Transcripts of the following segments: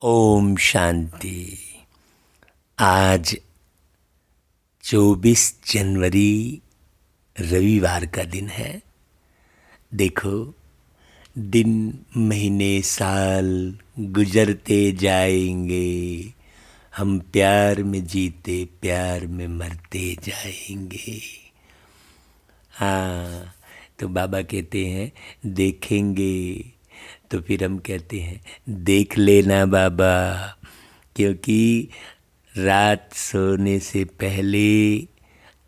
ओम शांति। आज 24 जनवरी रविवार का दिन है। देखो, दिन महीने साल गुजरते जाएंगे, हम प्यार में जीते प्यार में मरते जाएंगे। हाँ, तो बाबा कहते हैं देखेंगे, तो फिर हम कहते हैं देख लेना बाबा, क्योंकि रात सोने से पहले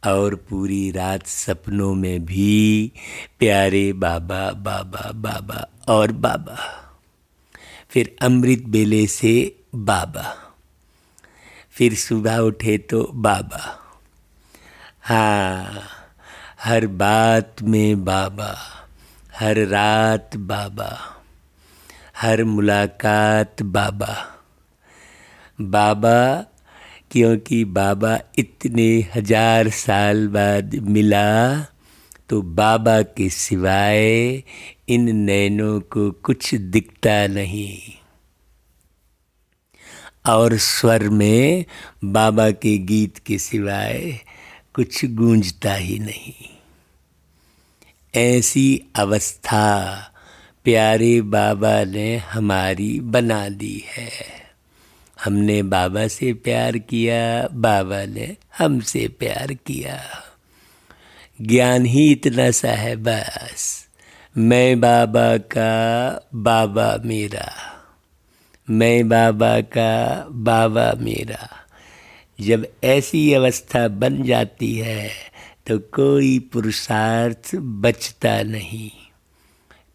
और पूरी रात सपनों में भी प्यारे बाबा बाबा बाबा और बाबा, फिर अमृत बेले से बाबा, फिर सुबह उठे तो बाबा। हाँ, हर बात में बाबा, हर रात बाबा, हर मुलाकात बाबा बाबा, क्योंकि बाबा इतने 1000 साल बाद मिला, तो बाबा के सिवाय इन नैनों को कुछ दिखता नहीं, और स्वर में बाबा के गीत के सिवाय कुछ गूंजता ही नहीं। ऐसी अवस्था प्यारे बाबा ने हमारी बना दी है। हमने बाबा से प्यार किया, बाबा ने हमसे प्यार किया। ज्ञान ही इतना सा है बस, मैं बाबा का, बाबा मेरा, मैं बाबा का, बाबा मेरा। जब ऐसी अवस्था बन जाती है तो कोई पुरुषार्थ बचता नहीं,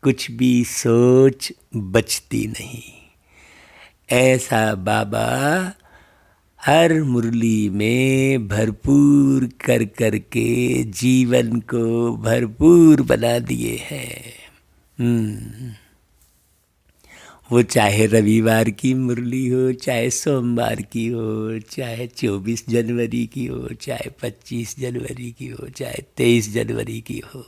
कुछ भी सोच बचती नहीं। ऐसा बाबा हर मुरली में भरपूर कर कर के जीवन को भरपूर बना दिए हैं। वो चाहे रविवार की मुरली हो, चाहे सोमवार की हो, चाहे 24 जनवरी की हो, चाहे 25 जनवरी की हो, चाहे 23 जनवरी की हो।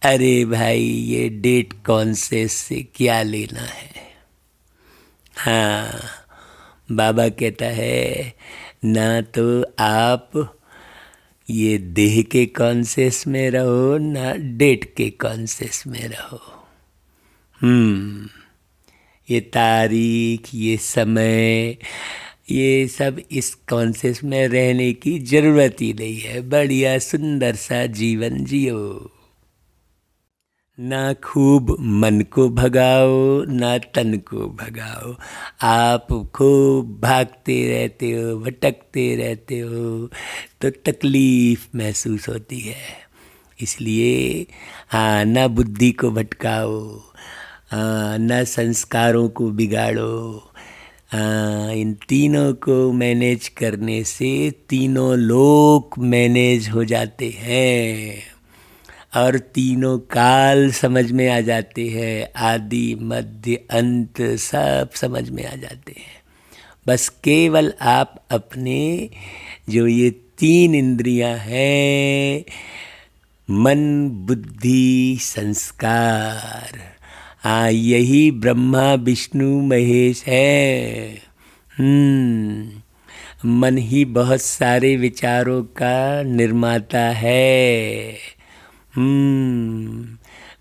अरे भाई, ये डेट कॉन्सेस से क्या लेना है। हाँ, बाबा कहता है ना तो आप ये देह के कॉन्सेस में रहो, ना डेट के कॉन्सेस में रहो। ये तारीख, ये समय, ये सब इस कॉन्सेस में रहने की जरूरत ही नहीं है। बढ़िया सुंदर सा जीवन जियो, ना खूब मन को भगाओ, ना तन को भगाओ। आप खूब भागते रहते हो, भटकते रहते हो, तो तकलीफ महसूस होती है। इसलिए हाँ, ना बुद्धि को भटकाओ, न संस्कारों को बिगाड़ो। इन तीनों को मैनेज करने से तीनों लोक मैनेज हो जाते हैं, और तीनों काल समझ में आ जाते हैं। आदि मध्य अंत सब समझ में आ जाते हैं। बस केवल आप अपने जो ये 3 इंद्रियां हैं, मन बुद्धि संस्कार, यही ब्रह्मा विष्णु महेश है। मन ही बहुत सारे विचारों का निर्माता है।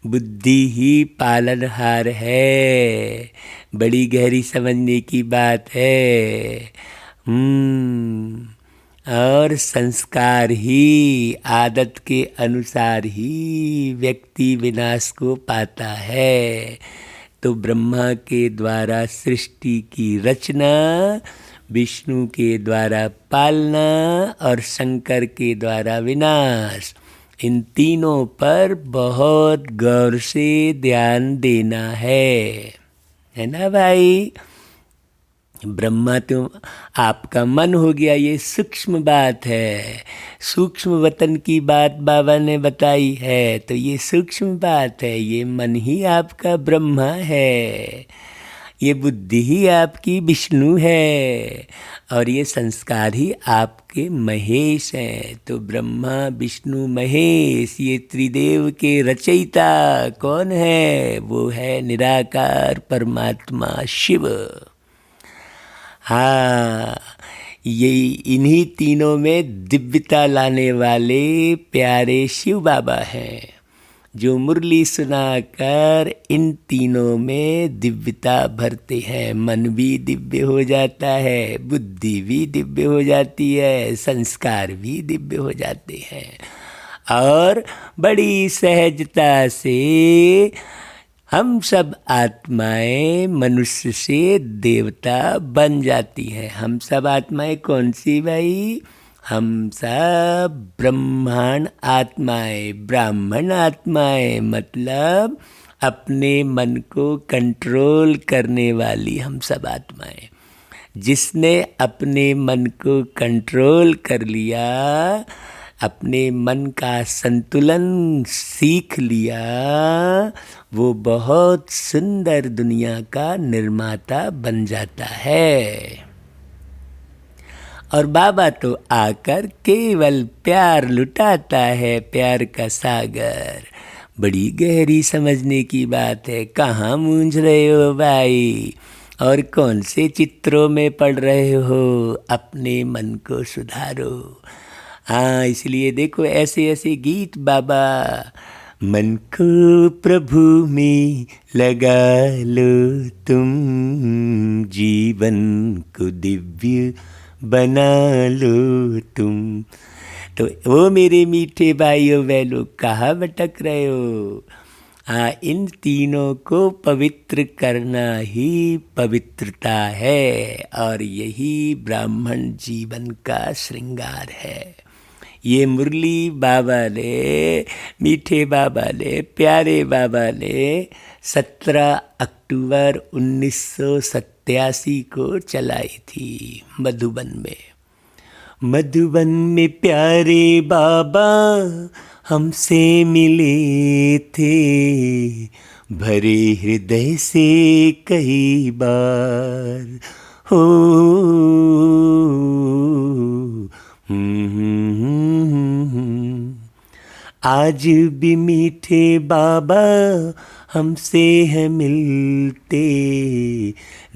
बुद्धि ही पालनहार है। बड़ी गहरी समझने की बात है। और संस्कार ही, आदत के अनुसार ही व्यक्ति विनाश को पाता है। तो ब्रह्मा के द्वारा सृष्टि की रचना, विष्णु के द्वारा पालना और शंकर के द्वारा विनाश, इन तीनों पर बहुत गौर से ध्यान देना है ना भाई। ब्रह्मा तो आपका मन हो गया, ये सूक्ष्म बात है। सूक्ष्म वतन की बात बाबा ने बताई है, तो ये सूक्ष्म बात है। ये मन ही आपका ब्रह्मा है, ये बुद्धि ही आपकी विष्णु है, और ये संस्कार ही आपके महेश हैं। तो ब्रह्मा विष्णु महेश, ये त्रिदेव के रचयिता कौन है? वो है निराकार परमात्मा शिव। हाँ, ये इन्हीं तीनों में दिव्यता लाने वाले प्यारे शिव बाबा हैं, जो मुरली सुनाकर इन तीनों में दिव्यता भरते हैं। मन भी दिव्य हो जाता है, बुद्धि भी दिव्य हो जाती है, संस्कार भी दिव्य हो जाते हैं, और बड़ी सहजता से हम सब आत्माएं मनुष्य से देवता बन जाती हैं। हम सब आत्माएं कौन सी भाई? हम सब ब्रह्मांड आत्माएं, ब्राह्मण आत्माएं, मतलब अपने मन को कंट्रोल करने वाली हम सब आत्माएं। जिसने अपने मन को कंट्रोल कर लिया, अपने मन का संतुलन सीख लिया, वो बहुत सुंदर दुनिया का निर्माता बन जाता है। और बाबा तो आकर केवल प्यार लुटाता है, प्यार का सागर। बड़ी गहरी समझने की बात है। कहाँ मूंझ रहे हो भाई, और कौन से चित्रों में पढ़ रहे हो? अपने मन को सुधारो। हाँ, इसलिए देखो ऐसे ऐसे गीत बाबा, मन को प्रभु में लगा लो तुम, जीवन को दिव्य बना लो तुम। तो वो मेरे मीठे भाइयों बहनों, कहाँ भटक रहे हो? इन तीनों को पवित्र करना ही पवित्रता है, और यही ब्राह्मण जीवन का श्रृंगार है। ये मुरली बाबा ने, मीठे बाबा ने, प्यारे बाबा ने 17 अक्टूबर 1987 को चलाई थी मधुबन में। मधुबन में प्यारे बाबा हमसे मिले थे, भरे हृदय से कई बार हो। आज भी मीठे बाबा हमसे है मिलते,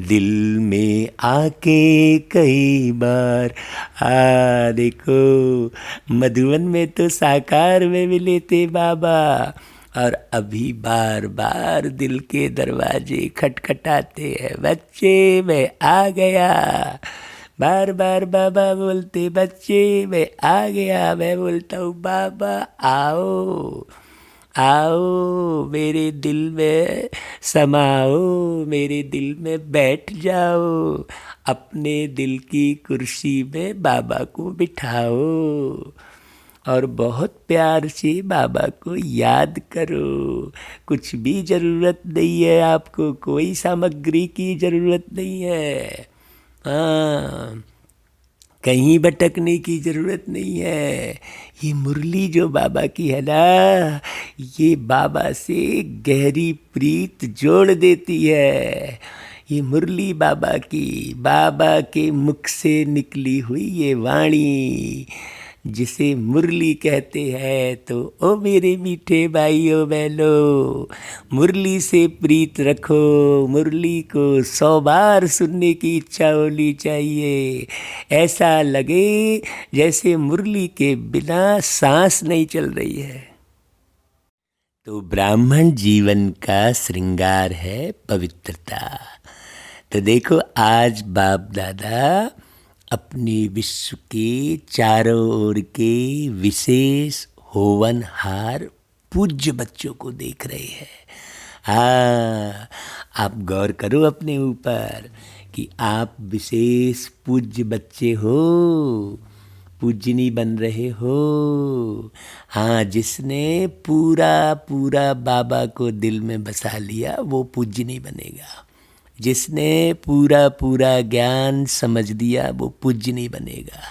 दिल में आके कई बार। देखो, मधुबन में तो साकार में मिले थे बाबा, और अभी बार बार दिल के दरवाजे खटखटाते हैं। बच्चे मैं आ गया, बार बार बाबा बोलते, बच्चे मैं आ गया। मैं बोलता हूँ बाबा आओ आओ, मेरे दिल में समाओ, मेरे दिल में बैठ जाओ, अपने दिल की कुर्सी में बाबा को बिठाओ, और बहुत प्यार से बाबा को याद करो। कुछ भी ज़रूरत नहीं है आपको, कोई सामग्री की ज़रूरत नहीं है। हाँ, कहीं भटकने की ज़रूरत नहीं है। ये मुरली जो बाबा की है ना, ये बाबा से गहरी प्रीत जोड़ देती है। ये मुरली बाबा की, बाबा के मुख से निकली हुई ये वाणी, जिसे मुरली कहते हैं। तो ओ मेरे मीठे भाइयों बहनों, मुरली से प्रीत रखो। मुरली को 100 बार सुनने की इच्छा होनी चाहिए। ऐसा लगे जैसे मुरली के बिना सांस नहीं चल रही है। तो ब्राह्मण जीवन का श्रृंगार है पवित्रता। तो देखो, आज बाप दादा अपने विश्व के चारों ओर के विशेष होवनहार पूज्य बच्चों को देख रहे हैं। आप गौर करो अपने ऊपर कि आप विशेष पूज्य बच्चे हो, पूजनी बन रहे हो। जिसने पूरा पूरा बाबा को दिल में बसा लिया वो पूजनी बनेगा। जिसने पूरा पूरा ज्ञान समझ दिया वो पूजनी बनेगा।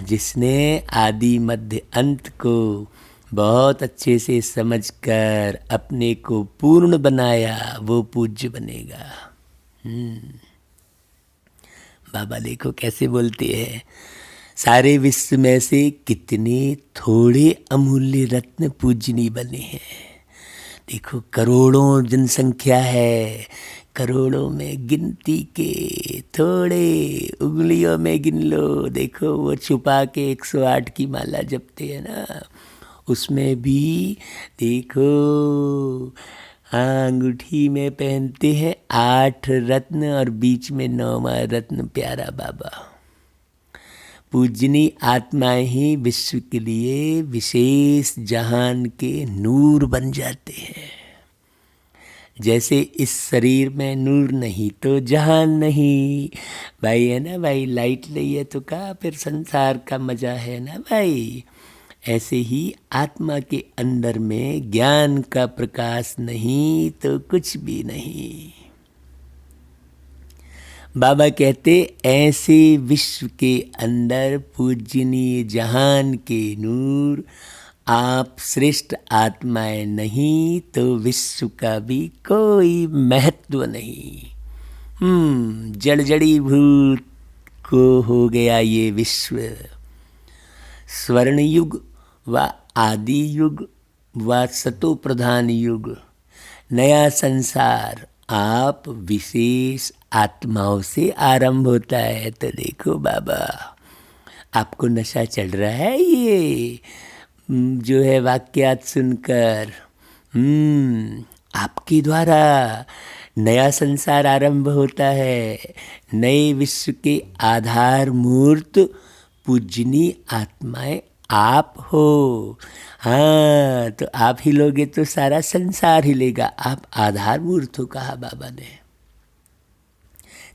जिसने आदि मध्य अंत को बहुत अच्छे से समझकर अपने को पूर्ण बनाया वो पूज्य बनेगा। बाबा देखो कैसे बोलते हैं, सारे विश्व में से कितने थोड़े अमूल्य रत्न पूजनी बने हैं। देखो करोड़ों जनसंख्या है, करोड़ों में गिनती के थोड़े उंगलियों में गिन लो। देखो वो छुपा के 108 की माला जपते हैं ना, उसमें भी देखो अंगूठी में पहनते हैं 8 रत्न और बीच में 9वां रत्न प्यारा बाबा। पूजनी आत्माएं ही विश्व के लिए विशेष जहान के नूर बन जाते हैं। जैसे इस शरीर में नूर नहीं तो जहान नहीं भाई, है ना भाई। लाइट नहीं है तो क्या फिर संसार का मजा है ना भाई। ऐसे ही आत्मा के अंदर में ज्ञान का प्रकाश नहीं तो कुछ भी नहीं। बाबा कहते ऐसे विश्व के अंदर पूजनीय जहान के नूर, आप श्रेष्ठ आत्माएं नहीं तो विश्व का भी कोई महत्व नहीं। जड़ी भूत को हो गया ये विश्व। स्वर्ण युग व आदि युग व सतो प्रधान युग, नया संसार आप विशेष आत्माओं से आरंभ होता है। तो देखो बाबा, आपको नशा चढ़ रहा है ये जो है वाक्यात सुनकर। आपके द्वारा नया संसार आरंभ होता है। नए विश्व के आधार मूर्त पूजनीय आत्माएं आप हो। हाँ, तो आप हिलोगे तो सारा संसार हिलेगा। आप आधार मूर्त हो कहा बाबा ने।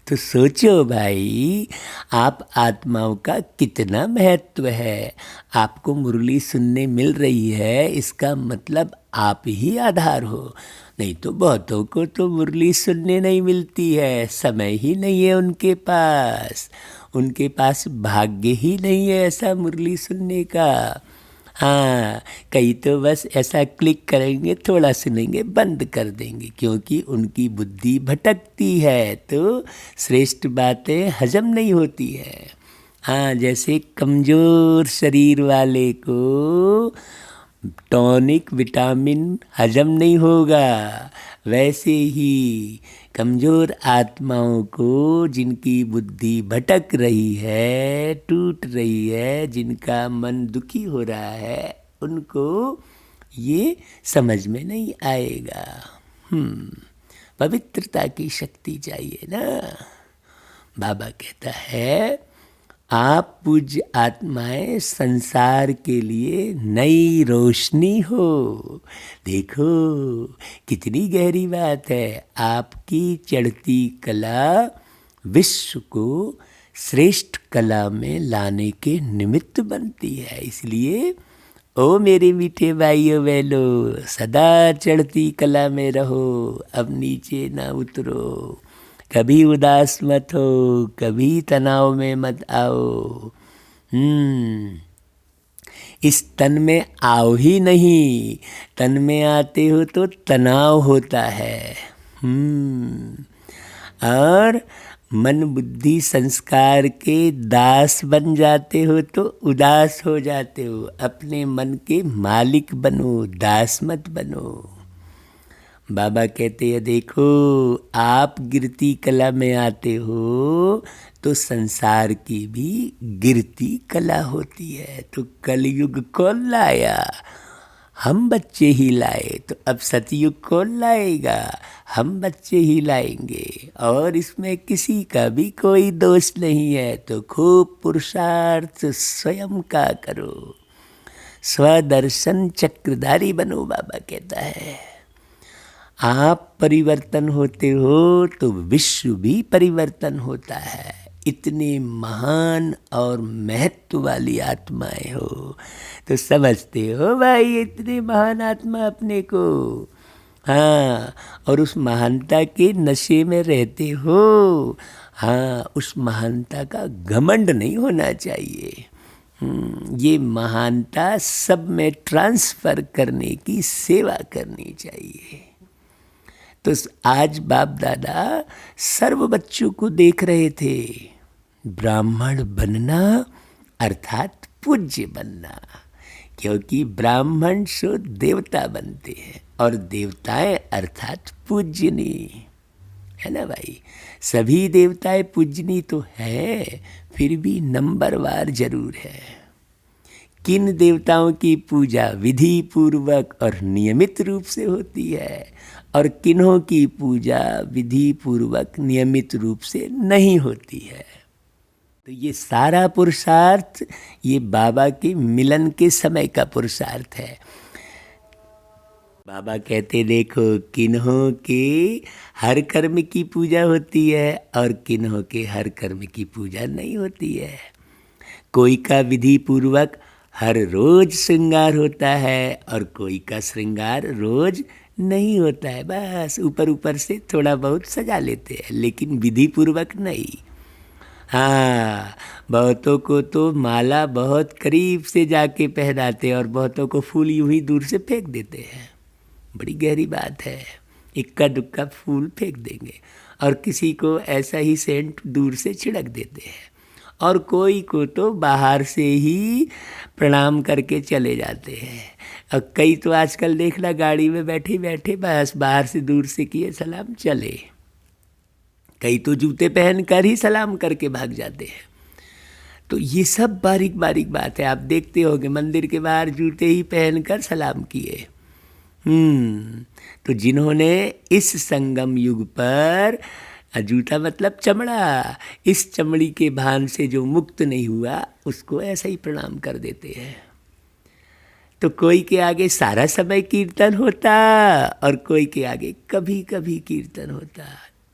तो सोचो भाई, आप आत्माओं का कितना महत्व है। आपको मुरली सुनने मिल रही है, इसका मतलब आप ही आधार हो। नहीं तो बहुतों को तो मुरली सुनने नहीं मिलती है, समय ही नहीं है उनके पास भाग्य ही नहीं है ऐसा मुरली सुनने का। हाँ, कई तो बस ऐसा क्लिक करेंगे, थोड़ा सुनेंगे, बंद कर देंगे, क्योंकि उनकी बुद्धि भटकती है तो श्रेष्ठ बातें हजम नहीं होती है। हाँ, जैसे कमज़ोर शरीर वाले को टॉनिक विटामिन हजम नहीं होगा, वैसे ही कमज़ोर आत्माओं को जिनकी बुद्धि भटक रही है, टूट रही है, जिनका मन दुखी हो रहा है, उनको ये समझ में नहीं आएगा। पवित्रता की शक्ति चाहिए ना। बाबा कहता है आप पूज्य आत्माएं संसार के लिए नई रोशनी हो। देखो कितनी गहरी बात है। आपकी चढ़ती कला विश्व को श्रेष्ठ कला में लाने के निमित्त बनती है। इसलिए ओ मेरे मीठे भाइयों बहनों, सदा चढ़ती कला में रहो, अब नीचे ना उतरो। कभी उदास मत हो, कभी तनाव में मत आओ। इस तन में आओ ही नहीं, तन में आते हो तो तनाव होता है। और मन बुद्धि संस्कार के दास बन जाते हो तो उदास हो जाते हो। अपने मन के मालिक बनो, दास मत बनो। बाबा कहते हैं देखो, आप गिरती कला में आते हो तो संसार की भी गिरती कला होती है। तो कलयुग कौन लाया? हम बच्चे ही लाए। तो अब सतयुग कौन लाएगा? हम बच्चे ही लाएंगे। और इसमें किसी का भी कोई दोष नहीं है। तो खूब पुरुषार्थ स्वयं का करो, स्वदर्शन चक्रधारी बनो। बाबा कहता है आप परिवर्तन होते हो तो विश्व भी परिवर्तन होता है। इतने महान और महत्व वाली आत्माएं हो तो समझते हो भाई, इतने महान आत्मा अपने को। हाँ, और उस महानता के नशे में रहते हो। हाँ, उस महानता का घमंड नहीं होना चाहिए। ये महानता सब में ट्रांसफ़र करने की सेवा करनी चाहिए। तो आज बाप दादा सर्व बच्चों को देख रहे थे। ब्राह्मण बनना अर्थात पूज्य बनना, क्योंकि ब्राह्मण सो देवता बनते हैं और देवताएं अर्थात पूजनी, है ना भाई। सभी देवताएं पूजनी तो है, फिर भी नंबरवार जरूर है। किन देवताओं की पूजा विधि पूर्वक और नियमित रूप से होती है और किन्हों की पूजा विधि पूर्वक नियमित रूप से नहीं होती है। तो ये सारा पुरुषार्थ ये बाबा के मिलन के समय का पुरुषार्थ है। बाबा कहते देखो किन्हों के हर कर्म की पूजा होती है और किन्हों के हर कर्म की पूजा नहीं होती है। कोई का विधि पूर्वक हर रोज श्रृंगार होता है और कोई का श्रृंगार रोज नहीं होता है, बस ऊपर ऊपर से थोड़ा बहुत सजा लेते हैं लेकिन विधि पूर्वक नहीं। हाँ, बहुतों को तो माला बहुत करीब से जाके पहनाते और बहुतों को फूल यूं ही दूर से फेंक देते हैं। बड़ी गहरी बात है, इक्का दुक्का फूल फेंक देंगे और किसी को ऐसा ही सेंट दूर से छिड़क देते हैं और कोई को तो बाहर से ही प्रणाम करके चले जाते हैं। और कई तो आजकल देखना गाड़ी में बैठे बैठे बस बाहर से दूर से किए सलाम चले, कई तो जूते पहन कर ही सलाम करके भाग जाते हैं। तो ये सब बारीक बारीक बात है। आप देखते होंगे मंदिर के बाहर जूते ही पहनकर सलाम किए। तो जिन्होंने इस संगम युग पर, जूता मतलब चमड़ा, इस चमड़ी के भान से जो मुक्त नहीं हुआ उसको ऐसा ही प्रणाम कर देते हैं। तो कोई के आगे सारा समय कीर्तन होता और कोई के आगे कभी कभी कीर्तन होता।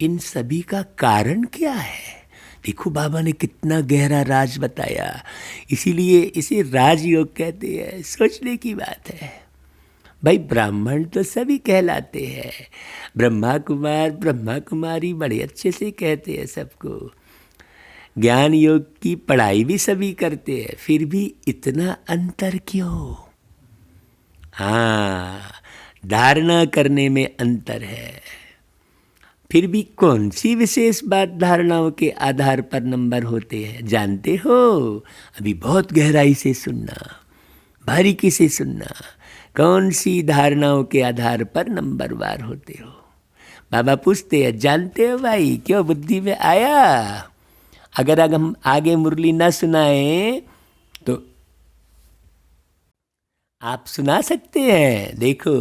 इन सभी का कारण क्या है? देखो बाबा ने कितना गहरा राज बताया, इसीलिए इसे राजयोग कहते हैं। सोचने की बात है भाई। ब्राह्मण तो सभी कहलाते हैं, ब्रह्मा कुमार ब्रह्मा कुमारी बड़े अच्छे से कहते हैं सबको। ज्ञान योग की पढ़ाई भी सभी करते हैं, फिर भी इतना अंतर क्यों? हाँ, धारणा करने में अंतर है। फिर भी कौन सी विशेष बात धारणाओं के आधार पर नंबर होते हैं जानते हो? अभी बहुत गहराई से सुनना, बारीकी से सुनना। कौन सी धारणाओं के आधार पर नंबरवार होते हो? बाबा पूछते हैं, जानते हो भाई? क्यों बुद्धि में आया? अगर हम आगे मुरली ना सुनाए तो आप सुना सकते हैं। देखो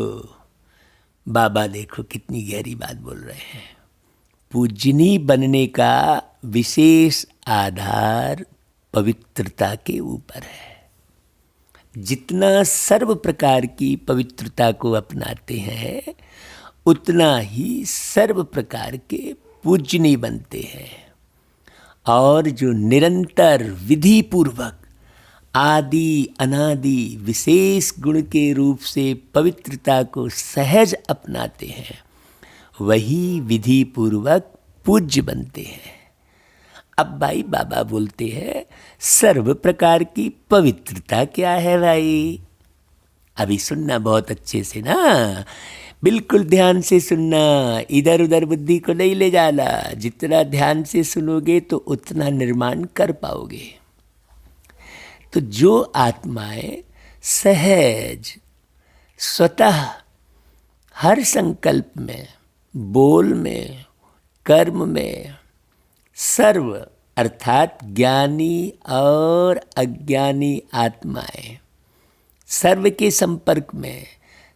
बाबा, देखो कितनी गहरी बात बोल रहे हैं। पूजनी बनने का विशेष आधार पवित्रता के ऊपर है। जितना सर्व प्रकार की पवित्रता को अपनाते हैं उतना ही सर्व प्रकार के पूजनी बनते हैं। और जो निरंतर विधि पूर्वक आदि अनादि विशेष गुण के रूप से पवित्रता को सहज अपनाते हैं वही विधि पूर्वक पूज्य बनते हैं। अब भाई बाबा बोलते हैं सर्व प्रकार की पवित्रता क्या है भाई? अभी सुनना बहुत अच्छे से ना, बिल्कुल ध्यान से सुनना, इधर उधर बुद्धि को नहीं ले जाना। जितना ध्यान से सुनोगे तो उतना निर्माण कर पाओगे। तो जो आत्माएं सहज स्वतः हर संकल्प में, बोल में, कर्म में सर्व अर्थात ज्ञानी और अज्ञानी आत्माएं सर्व के संपर्क में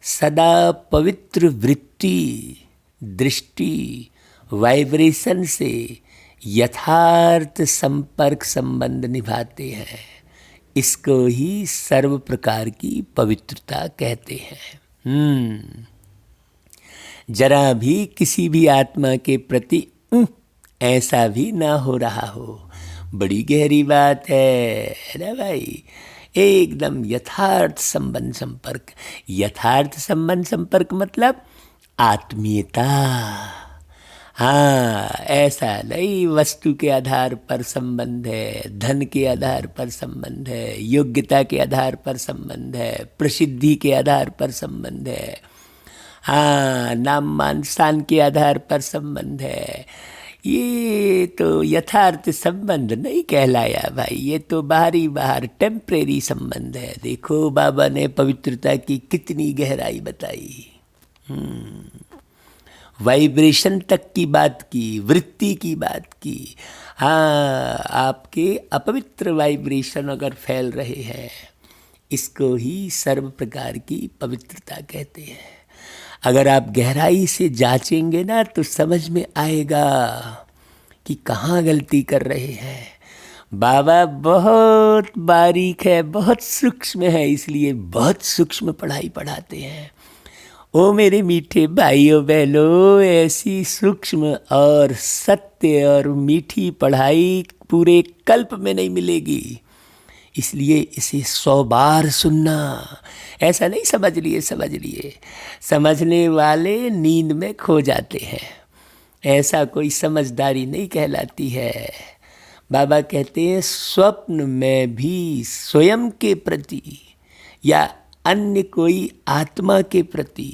सदा पवित्र वृत्ति, दृष्टि, वाइब्रेशन से यथार्थ संपर्क संबंध निभाते हैं, इसको ही सर्व प्रकार की पवित्रता कहते हैं। जरा भी किसी भी आत्मा के प्रति ऐसा भी ना हो रहा हो। बड़ी गहरी बात है ना भाई। एकदम यथार्थ संबंध संपर्क। यथार्थ संबंध संपर्क मतलब आत्मीयता। हाँ, ऐसा नहीं वस्तु के आधार पर संबंध है, धन के आधार पर संबंध है, योग्यता के आधार पर संबंध है, प्रसिद्धि के आधार पर संबंध है, हाँ, नाम मान शान के आधार पर संबंध है। ये तो यथार्थ संबंध नहीं कहलाया भाई, ये तो बाहर टेम्परेरी संबंध है। देखो बाबा ने पवित्रता की कितनी गहराई बताई। वाइब्रेशन तक की बात की, वृत्ति की बात की। हाँ, आपके अपवित्र वाइब्रेशन अगर फैल रहे हैं, इसको ही सर्व प्रकार की पवित्रता कहते हैं। अगर आप गहराई से जांचेंगे ना तो समझ में आएगा कि कहाँ गलती कर रहे हैं। बाबा बहुत बारीक है, बहुत सूक्ष्म है, इसलिए बहुत सूक्ष्म पढ़ाई पढ़ाते हैं। ओ मेरे मीठे भाइयों बहनों, ऐसी सूक्ष्म और सत्य और मीठी पढ़ाई पूरे कल्प में नहीं मिलेगी। इसलिए इसे 100 बार सुनना। ऐसा नहीं समझ लिए समझने वाले नींद में खो जाते हैं। ऐसा कोई समझदारी नहीं कहलाती है। बाबा कहते हैं स्वप्न में भी स्वयं के प्रति या अन्य कोई आत्मा के प्रति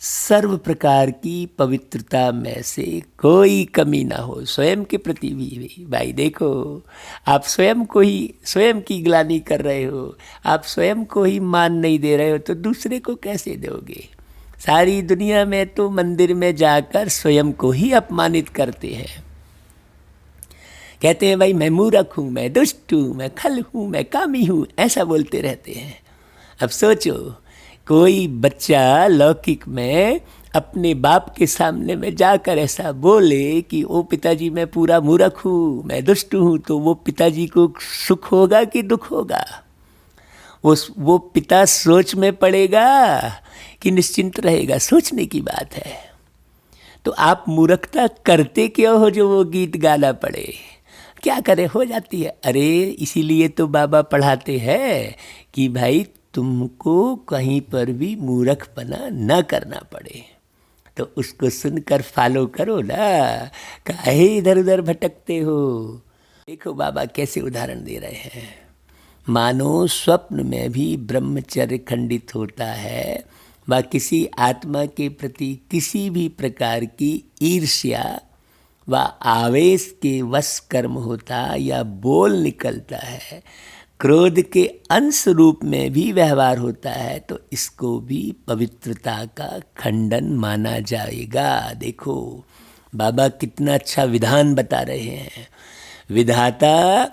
सर्व प्रकार की पवित्रता में से कोई कमी ना हो। स्वयं के प्रति भी भाई देखो, आप स्वयं की ग्लानि कर रहे हो, आप स्वयं को ही मान नहीं दे रहे हो तो दूसरे को कैसे दोगे। सारी दुनिया में तो मंदिर में जाकर स्वयं को ही अपमानित करते हैं। कहते हैं भाई मैं मूर्ख हूँ, मैं दुष्ट हूँ, मैं खल हूँ, मैं कामी हूँ, ऐसा बोलते रहते हैं। अब सोचो, कोई बच्चा लौकिक में अपने बाप के सामने में जाकर ऐसा बोले कि ओ पिताजी मैं पूरा मूर्ख हूँ, मैं दुष्ट हूँ, तो वो पिताजी को सुख होगा कि दुख होगा? वो पिता सोच में पड़ेगा कि निश्चिंत रहेगा? सोचने की बात है। तो आप मूर्खता करते क्यों हो जो वो गीत गाना पड़े? क्या करे, हो जाती है। अरे इसीलिए तो बाबा पढ़ाते हैं कि भाई तुमको कहीं पर भी मूर्खपना न करना पड़े, तो उसको सुनकर फॉलो करो ना, काहे इधर उधर भटकते हो। देखो बाबा कैसे उदाहरण दे रहे हैं। मानो स्वप्न में भी ब्रह्मचर्य खंडित होता है, व किसी आत्मा के प्रति किसी भी प्रकार की ईर्ष्या व आवेश के वश कर्म होता या बोल निकलता है, क्रोध के अंश रूप में भी व्यवहार होता है, तो इसको भी पवित्रता का खंडन माना जाएगा। देखो बाबा कितना अच्छा विधान बता रहे हैं। विधाता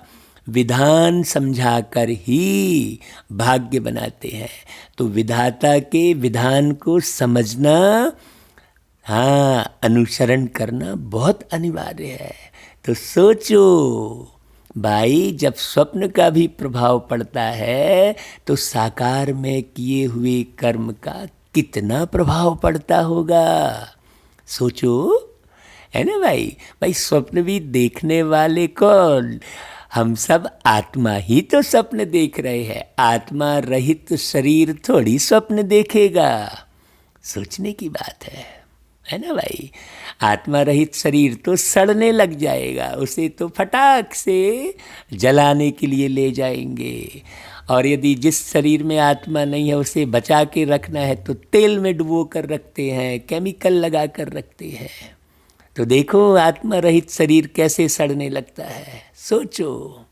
विधान समझाकर ही भाग्य बनाते हैं, तो विधाता के विधान को समझना, हाँ, अनुसरण करना बहुत अनिवार्य है। तो सोचो भाई, जब स्वप्न का भी प्रभाव पड़ता है तो साकार में किए हुए कर्म का कितना प्रभाव पड़ता होगा, सोचो, है ना भाई स्वप्न भी देखने वाले कौन? हम सब आत्मा ही तो स्वप्न देख रहे हैं। आत्मा रहित शरीर थोड़ी स्वप्न देखेगा। सोचने की बात है ना भाई। आत्मा रहित शरीर तो सड़ने लग जाएगा, उसे तो फटाक से जलाने के लिए ले जाएंगे। और यदि जिस शरीर में आत्मा नहीं है उसे बचा के रखना है तो तेल में डुबो कर रखते हैं, केमिकल लगा कर रखते हैं। तो देखो आत्मा रहित शरीर कैसे सड़ने लगता है, सोचो।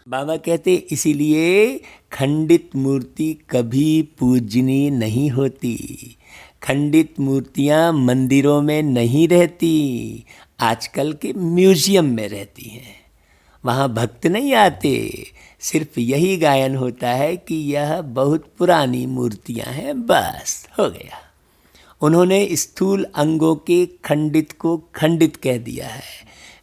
बाबा कहते इसीलिए खंडित मूर्ति कभी पूजनीय नहीं होती। खंडित मूर्तियाँ मंदिरों में नहीं रहती, आजकल के म्यूजियम में रहती हैं। वहाँ भक्त नहीं आते, सिर्फ यही गायन होता है कि यह बहुत पुरानी मूर्तियाँ हैं, बस हो गया। उन्होंने स्थूल अंगों के खंडित को खंडित कह दिया है,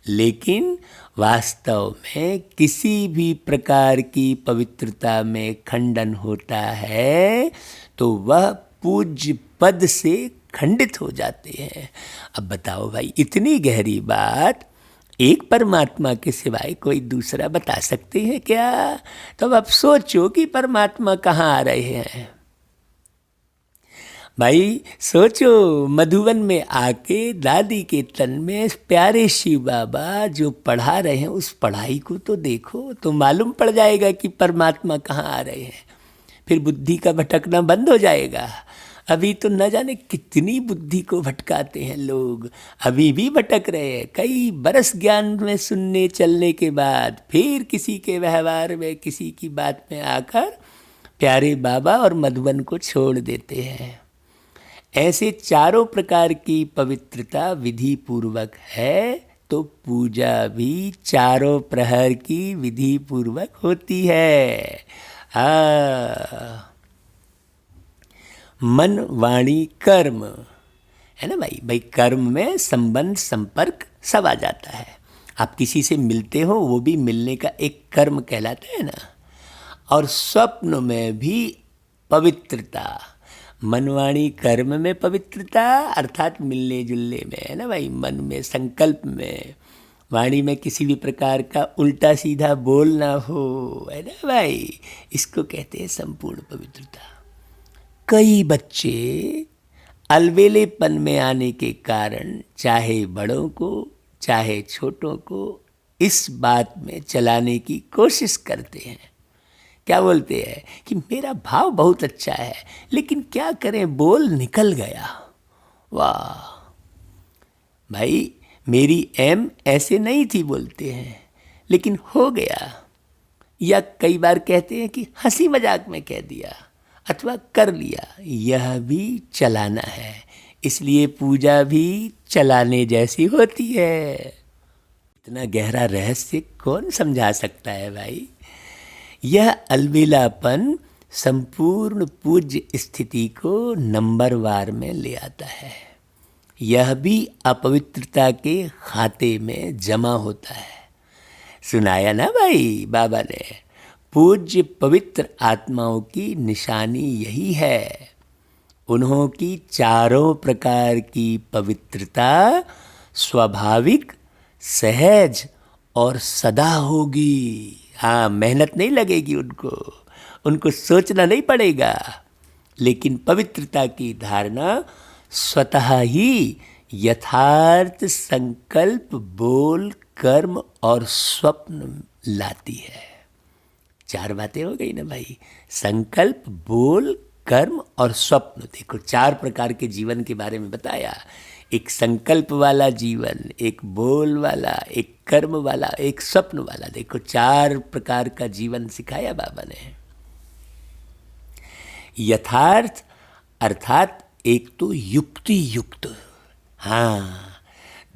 लेकिन वास्तव में किसी भी प्रकार की पवित्रता में खंडन होता है तो वह पूज्य पद से खंडित हो जाते हैं। अब बताओ भाई, इतनी गहरी बात एक परमात्मा के सिवाय कोई दूसरा बता सकते हैं क्या? तो अब सोचो कि परमात्मा कहाँ आ रहे हैं। भाई सोचो, मधुबन में आके दादी के तन में प्यारे शिव बाबा जो पढ़ा रहे हैं, उस पढ़ाई को तो देखो, तो मालूम पड़ जाएगा कि परमात्मा कहाँ आ रहे हैं। फिर बुद्धि का भटकना बंद हो जाएगा। अभी तो न जाने कितनी बुद्धि को भटकाते हैं लोग, अभी भी भटक रहे हैं। कई बरस ज्ञान में सुनने चलने के बाद फिर किसी के व्यवहार में, किसी की बात में आकर प्यारे बाबा और मधुबन को छोड़ देते हैं। ऐसे चारों प्रकार की पवित्रता विधि पूर्वक है, तो पूजा भी चारों प्रहर की विधि पूर्वक होती है। मन वाणी कर्म है ना भाई। भाई कर्म में संबंध संपर्क सब आ जाता है। आप किसी से मिलते हो, वो भी मिलने का एक कर्म कहलाता है ना। और स्वप्न में भी पवित्रता, मनवाणी कर्म में पवित्रता अर्थात मिलने जुलने में है ना भाई, मन में संकल्प में, वाणी में किसी भी प्रकार का उल्टा सीधा बोल ना हो, है ना भाई, इसको कहते हैं संपूर्ण पवित्रता। कई बच्चे अलबेलेपन में आने के कारण चाहे बड़ों को चाहे छोटों को इस बात में चलाने की कोशिश करते हैं। क्या बोलते हैं कि मेरा भाव बहुत अच्छा है, लेकिन क्या करें बोल निकल गया। वाह भाई, मेरी एम ऐसे नहीं थी बोलते हैं, लेकिन हो गया। या कई बार कहते हैं कि हंसी मजाक में कह दिया अथवा कर लिया, यह भी चलाना है। इसलिए पूजा भी चलाने जैसी होती है। इतना गहरा रहस्य कौन समझा सकता है भाई। यह अलबेलापन संपूर्ण पूज्य स्थिति को नंबरवार में ले आता है। यह भी अपवित्रता के खाते में जमा होता है। सुनाया ना भाई बाबा ने, पूज्य पवित्र आत्माओं की निशानी यही है। उन्हों की चारों प्रकार की पवित्रता स्वाभाविक, सहज और सदा होगी। हाँ, मेहनत नहीं लगेगी उनको सोचना नहीं पड़ेगा, लेकिन पवित्रता की धारणा स्वतः ही यथार्थ संकल्प, बोल, कर्म और स्वप्न लाती है। चार बातें हो गई ना भाई, संकल्प, बोल, कर्म और स्वप्न। देखो, चार प्रकार के जीवन के बारे में बताया। एक संकल्प वाला जीवन, एक बोल वाला, एक कर्म वाला, एक स्वप्न वाला। देखो, चार प्रकार का जीवन सिखाया बाबा ने। यथार्थ अर्थात एक तो युक्ति युक्त, हाँ।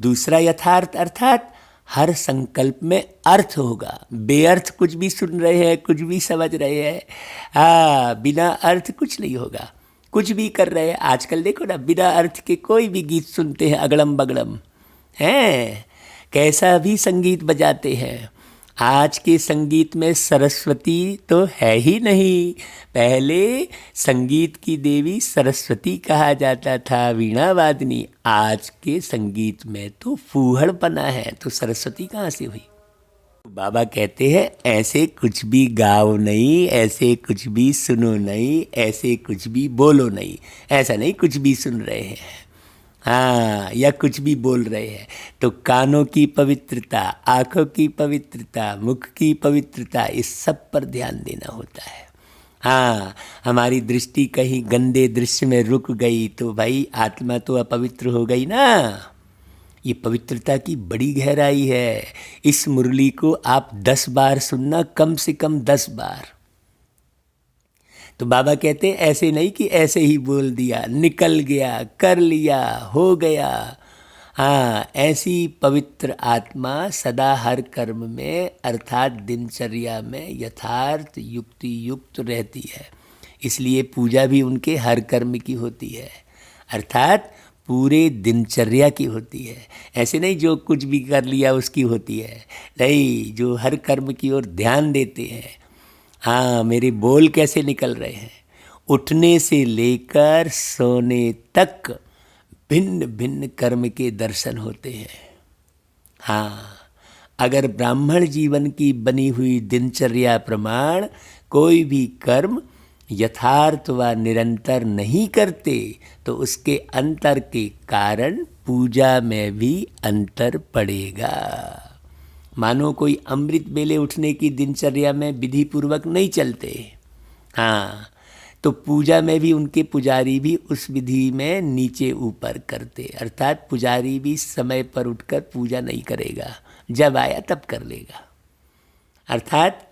दूसरा यथार्थ अर्थात हर संकल्प में अर्थ होगा। बेअर्थ कुछ भी सुन रहे हैं, कुछ भी समझ रहे हैं, हाँ, बिना अर्थ कुछ नहीं होगा। कुछ भी कर रहे हैं, आजकल देखो ना, बिना अर्थ के कोई भी गीत सुनते हैं, अगड़म बगड़म हैं, कैसा भी संगीत बजाते हैं। आज के संगीत में सरस्वती तो है ही नहीं। पहले संगीत की देवी सरस्वती कहा जाता था, वीणा वादनी। आज के संगीत में तो फूहड़पना है, तो सरस्वती कहाँ से हुई। बाबा कहते हैं ऐसे कुछ भी गाओ नहीं, ऐसे कुछ भी सुनो नहीं, ऐसे कुछ भी बोलो नहीं। ऐसा नहीं कुछ भी सुन रहे हैं, हाँ, या कुछ भी बोल रहे हैं, तो कानों की पवित्रता, आँखों की पवित्रता, मुख की पवित्रता, इस सब पर ध्यान देना होता है। हाँ, हमारी दृष्टि कहीं गंदे दृश्य में रुक गई तो भाई आत्मा तो अपवित्र हो गई ना। ये पवित्रता की बड़ी गहराई है। इस मुरली को आप 10 बार सुनना, कम से कम 10 बार। तो बाबा कहते हैं ऐसे नहीं कि ऐसे ही बोल दिया, निकल गया, कर लिया, हो गया। हाँ, ऐसी पवित्र आत्मा सदा हर कर्म में अर्थात दिनचर्या में यथार्थ युक्ति युक्त रहती है। इसलिए पूजा भी उनके हर कर्म की होती है, अर्थात पूरे दिनचर्या की होती है। ऐसे नहीं जो कुछ भी कर लिया उसकी होती है, नहीं, जो हर कर्म की ओर ध्यान देते हैं। हाँ, मेरे बोल कैसे निकल रहे हैं, उठने से लेकर सोने तक भिन्न भिन्न कर्म के दर्शन होते हैं। हाँ, अगर ब्राह्मण जीवन की बनी हुई दिनचर्या प्रमाण कोई भी कर्म यथार्थ व निरंतर नहीं करते तो उसके अंतर के कारण पूजा में भी अंतर पड़ेगा। मानो कोई अमृत बेले उठने की दिनचर्या में विधि पूर्वक नहीं चलते, हाँ, तो पूजा में भी उनके पुजारी भी उस विधि में नीचे ऊपर करते, अर्थात पुजारी भी समय पर उठकर पूजा नहीं करेगा, जब आया तब कर लेगा। अर्थात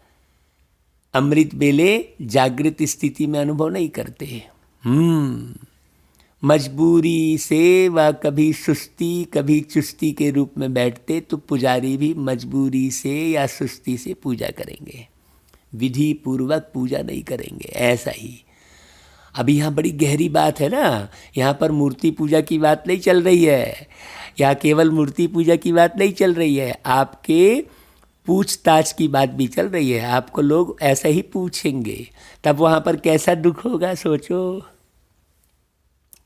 अमृत बेले जागृत स्थिति में अनुभव नहीं करते। मजबूरी से व कभी सुस्ती कभी चुस्ती के रूप में बैठते तो पुजारी भी मजबूरी से या सुस्ती से पूजा करेंगे, विधि पूर्वक पूजा नहीं करेंगे। ऐसा ही अभी यहाँ बड़ी गहरी बात है ना, यहाँ पर मूर्ति पूजा की बात नहीं चल रही है, यहाँ केवल मूर्ति पूजा की बात नहीं चल रही है, आपके पूछताछ की बात भी चल रही है। आपको लोग ऐसा ही पूछेंगे, तब वहाँ पर कैसा दुख होगा सोचो।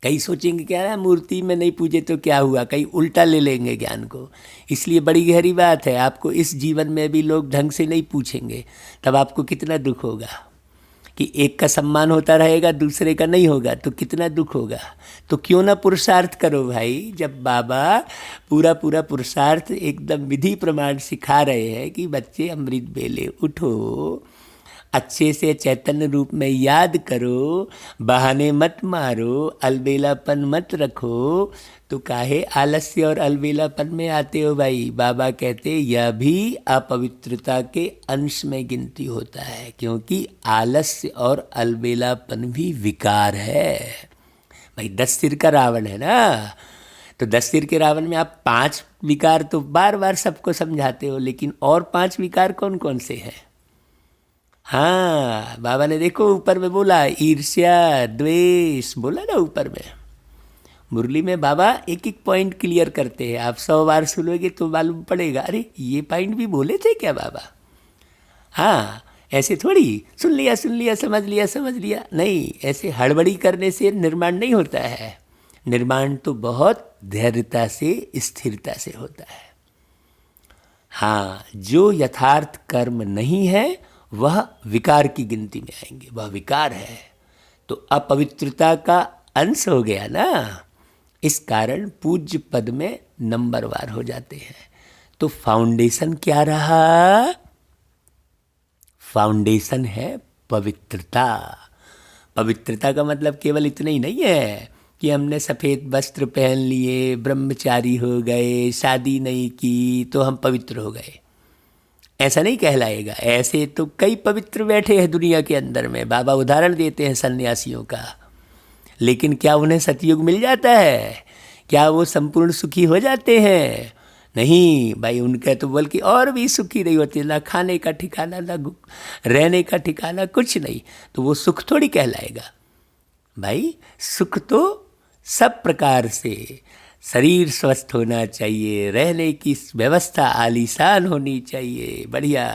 कई सोचेंगे क्या है मूर्ति में नहीं पूजे तो क्या हुआ, कई उल्टा ले लेंगे ज्ञान को। इसलिए बड़ी गहरी बात है, आपको इस जीवन में भी लोग ढंग से नहीं पूछेंगे, तब आपको कितना दुख होगा कि एक का सम्मान होता रहेगा दूसरे का नहीं होगा, तो कितना दुख होगा। तो क्यों ना पुरुषार्थ करो भाई, जब बाबा पूरा पूरा पुरुषार्थ एकदम विधि प्रमाण सिखा रहे हैं कि बच्चे अमृत बेले उठो, अच्छे से चैतन्य रूप में याद करो, बहाने मत मारो, अलबेलापन मत रखो, तो काहे आलस्य और अलबेलापन में आते हो भाई। बाबा कहते यह भी अपवित्रता के अंश में गिनती होता है, क्योंकि आलस्य और अलबेलापन भी विकार है भाई। 10 सिर का रावण है ना, तो 10 सिर के रावण में आप 5 विकार तो बार बार सबको समझाते हो, लेकिन और 5 विकार कौन कौन से हैं। हाँ, बाबा ने देखो ऊपर में बोला ईर्ष्या द्वेष, बोला ना ऊपर में। मुरली में बाबा एक एक पॉइंट क्लियर करते हैं, आप 100 बार सुनोगे तो मालूम पड़ेगा, अरे ये पॉइंट भी बोले थे क्या बाबा। हाँ, ऐसे थोड़ी सुन लिया समझ लिया, नहीं, ऐसे हड़बड़ी करने से निर्माण नहीं होता है। निर्माण तो बहुत धैर्यता से स्थिरता से होता है। हाँ, जो यथार्थ कर्म नहीं है वह विकार की गिनती में आएंगे, वह विकार है, तो अपवित्रता का अंश हो गया ना। इस कारण पूज्य पद में नंबरवार हो जाते हैं। तो फाउंडेशन क्या रहा, फाउंडेशन है पवित्रता। पवित्रता का मतलब केवल इतना ही नहीं है कि हमने सफ़ेद वस्त्र पहन लिए, ब्रह्मचारी हो गए, शादी नहीं की तो हम पवित्र हो गए, ऐसा नहीं कहलाएगा। ऐसे तो कई पवित्र बैठे हैं दुनिया के अंदर में, बाबा उदाहरण देते हैं सन्यासियों का, लेकिन क्या उन्हें सतयुग मिल जाता है, क्या वो संपूर्ण सुखी हो जाते हैं, नहीं भाई। उनका तो बल्कि और भी सुखी नहीं होते, ना खाने का ठिकाना, ना रहने का ठिकाना, कुछ नहीं, तो वो सुख थोड़ी कहलाएगा भाई। सुख तो सब प्रकार से, शरीर स्वस्थ होना चाहिए, रहने की व्यवस्था आलीशान होनी चाहिए, बढ़िया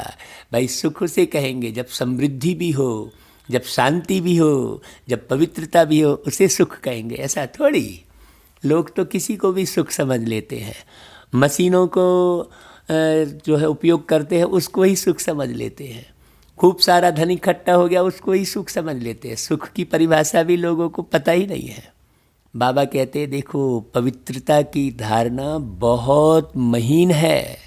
भाई। सुख उसे कहेंगे जब समृद्धि भी हो, जब शांति भी हो, जब पवित्रता भी हो, उसे सुख कहेंगे। ऐसा थोड़ी, लोग तो किसी को भी सुख समझ लेते हैं, मशीनों को जो है उपयोग करते हैं उसको ही सुख समझ लेते हैं, खूब सारा धन इकट्ठा हो गया उसको ही सुख समझ लेते हैं। सुख की परिभाषा भी लोगों को पता ही नहीं है। बाबा कहते हैं देखो, पवित्रता की धारणा बहुत महीन है,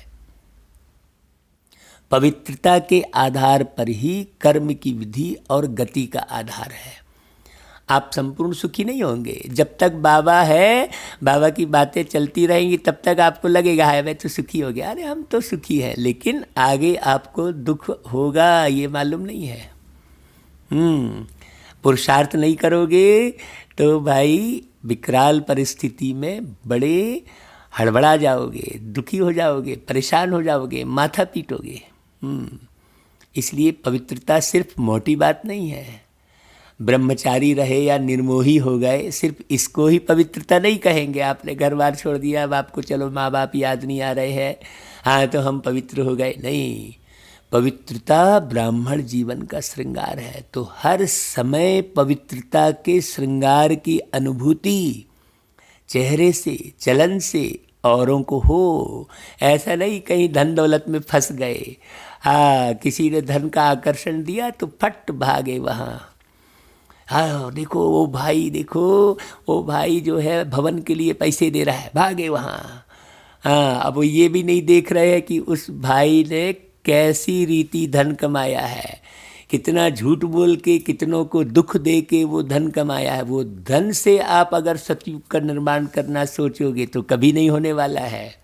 पवित्रता के आधार पर ही कर्म की विधि और गति का आधार है। आप संपूर्ण सुखी नहीं होंगे जब तक बाबा है, बाबा की बातें चलती रहेंगी तब तक आपको लगेगा है मैं तो सुखी हो गया, अरे हम तो सुखी हैं, लेकिन आगे आपको दुख होगा ये मालूम नहीं है। पुरुषार्थ नहीं करोगे तो भाई विकराल परिस्थिति में बड़े हड़बड़ा जाओगे, दुखी हो जाओगे, परेशान हो जाओगे, माथा पीटोगे। इसलिए पवित्रता सिर्फ मोटी बात नहीं है। ब्रह्मचारी रहे या निर्मोही हो गए, सिर्फ इसको ही पवित्रता नहीं कहेंगे। आपने घर बार छोड़ दिया, अब आपको चलो माँ बाप याद नहीं आ रहे हैं, हाँ तो हम पवित्र हो गए, नहीं। पवित्रता ब्राह्मण जीवन का श्रृंगार है, तो हर समय पवित्रता के श्रृंगार की अनुभूति चेहरे से, चलन से औरों को हो। ऐसा नहीं कहीं धन दौलत में फंस गए, हाँ किसी ने धन का आकर्षण दिया तो फट भागे वहाँ, हाँ देखो वो भाई, देखो वो भाई जो है भवन के लिए पैसे दे रहा है, भागे वहाँ। हाँ, अब वो ये भी नहीं देख रहे हैं कि उस भाई ने कैसी रीति धन कमाया है, कितना झूठ बोल के, कितनों को दुख दे के वो धन कमाया है। वो धन से आप अगर सतयुग का निर्माण करना सोचोगे तो कभी नहीं होने वाला है।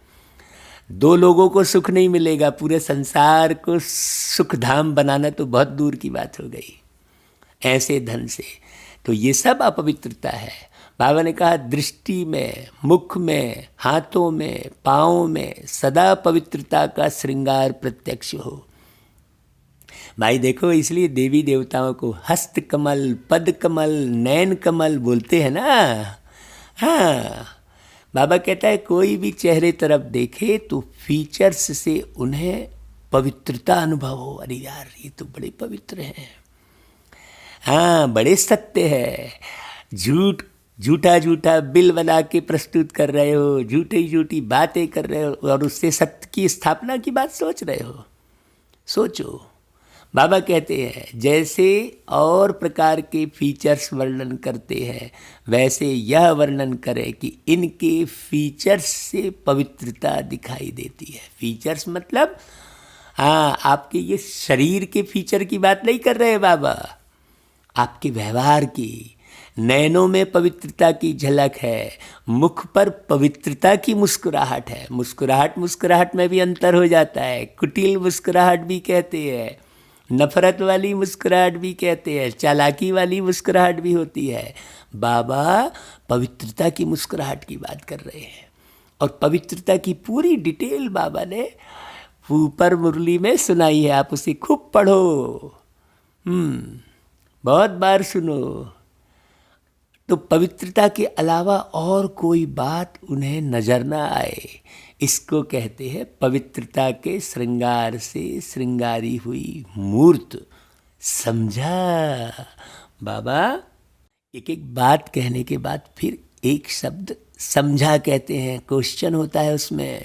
2 लोगों को सुख नहीं मिलेगा, पूरे संसार को सुख धाम बनाना तो बहुत दूर की बात हो गई ऐसे धन से। तो ये सब अपवित्रता है। बाबा ने कहा दृष्टि में, मुख में, हाथों में, पाँव में सदा पवित्रता का श्रृंगार प्रत्यक्ष हो। भाई देखो, इसलिए देवी देवताओं को हस्त कमल, पद कमल, नयन कमल बोलते हैं ना। हाँ, बाबा कहता है कोई भी चेहरे तरफ देखे तो फीचर्स से उन्हें पवित्रता अनुभव हो। अरे यार, ये तो बड़े पवित्र हैं, हाँ बड़े सत्य है। झूठा झूठा बिल बना के प्रस्तुत कर रहे हो, झूठी झूठी बातें कर रहे हो और उससे सत्य की स्थापना की बात सोच रहे हो। सोचो, बाबा कहते हैं जैसे और प्रकार के फीचर्स वर्णन करते हैं, वैसे यह वर्णन करें कि इनके फीचर्स से पवित्रता दिखाई देती है। फीचर्स मतलब हाँ, आपके ये शरीर के फीचर की बात नहीं कर रहे हैं बाबा, आपके व्यवहार की। नैनों में पवित्रता की झलक है, मुख पर पवित्रता की मुस्कुराहट है। मुस्कुराहट में भी अंतर हो जाता है। कुटिल मुस्कुराहट भी कहते हैं, नफरत वाली मुस्कुराहट भी कहते हैं, चालाकी वाली मुस्कुराहट भी होती है। बाबा पवित्रता की मुस्कुराहट की बात कर रहे हैं और पवित्रता की पूरी डिटेल बाबा ने ऊपर मुरली में सुनाई है। आप उसे खूब पढ़ो, बहुत बार सुनो। तो पवित्रता के अलावा और कोई बात उन्हें नजर ना आए, इसको कहते हैं पवित्रता के श्रृंगार से श्रृंगारी हुई मूर्त। समझा बाबा? एक एक बात कहने के बाद फिर एक शब्द समझा कहते हैं, क्वेश्चन होता है उसमें।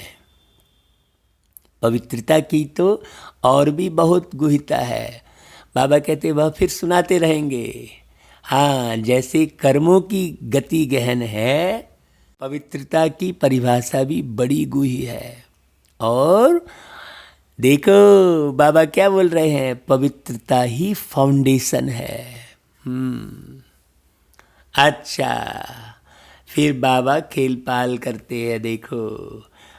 पवित्रता की तो और भी बहुत गुहिता है। बाबा कहते वह फिर सुनाते रहेंगे। हाँ, जैसे कर्मों की गति गहन है, पवित्रता की परिभाषा भी बड़ी गूढ़ी है। और देखो बाबा क्या बोल रहे हैं, पवित्रता ही फाउंडेशन है। अच्छा, फिर बाबा खेल पाल करते हैं। देखो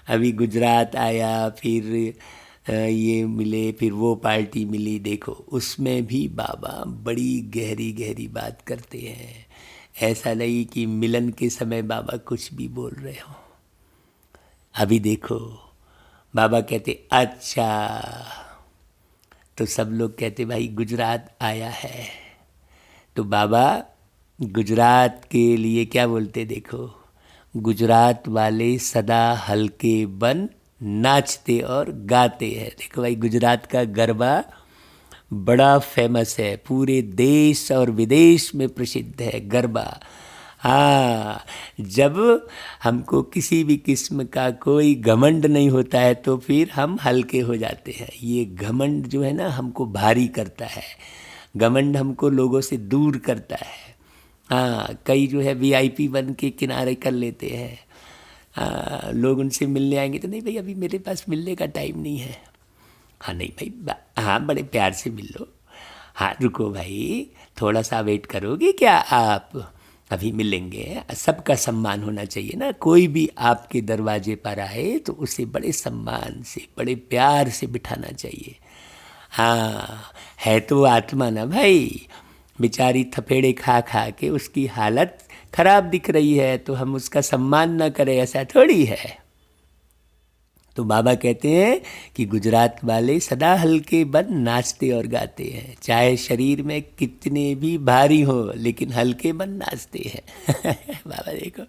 अभी गुजरात आया, फिर ये मिले, फिर वो पार्टी मिली। देखो उसमें भी बाबा बड़ी गहरी गहरी बात करते हैं। ऐसा नहीं कि मिलन के समय बाबा कुछ भी बोल रहे हो। अभी देखो बाबा कहते अच्छा, तो सब लोग कहते भाई गुजरात आया है, तो बाबा गुजरात के लिए क्या बोलते? देखो, गुजरात वाले सदा हल्के बन नाचते और गाते हैं। देखो भाई, गुजरात का गरबा बड़ा फेमस है, पूरे देश और विदेश में प्रसिद्ध है गरबा। हाँ, जब हमको किसी भी किस्म का कोई घमंड नहीं होता है तो फिर हम हल्के हो जाते हैं। ये घमंड जो है ना, हमको भारी करता है। घमंड हमको लोगों से दूर करता है। हाँ, कई जो है VIP बन के किनारे कर लेते हैं। लोग उनसे मिलने आएंगे तो नहीं भाई, अभी मेरे पास मिलने का टाइम नहीं है। हाँ नहीं भाई, हाँ बड़े प्यार से मिल लो। हाँ रुको भाई, थोड़ा सा वेट करोगे क्या आप? अभी मिलेंगे। सबका सम्मान होना चाहिए ना। कोई भी आपके दरवाजे पर आए तो उसे बड़े सम्मान से, बड़े प्यार से बिठाना चाहिए। हाँ, है तो आत्मा ना भाई, बेचारी थपेड़े खा खा के उसकी हालत खराब दिख रही है, तो हम उसका सम्मान न करें, ऐसा थोड़ी है। तो बाबा कहते हैं कि गुजरात वाले सदा हल्के बन नाचते और गाते हैं, चाहे शरीर में कितने भी भारी हो, लेकिन हल्के बन नाचते हैं। बाबा देखो,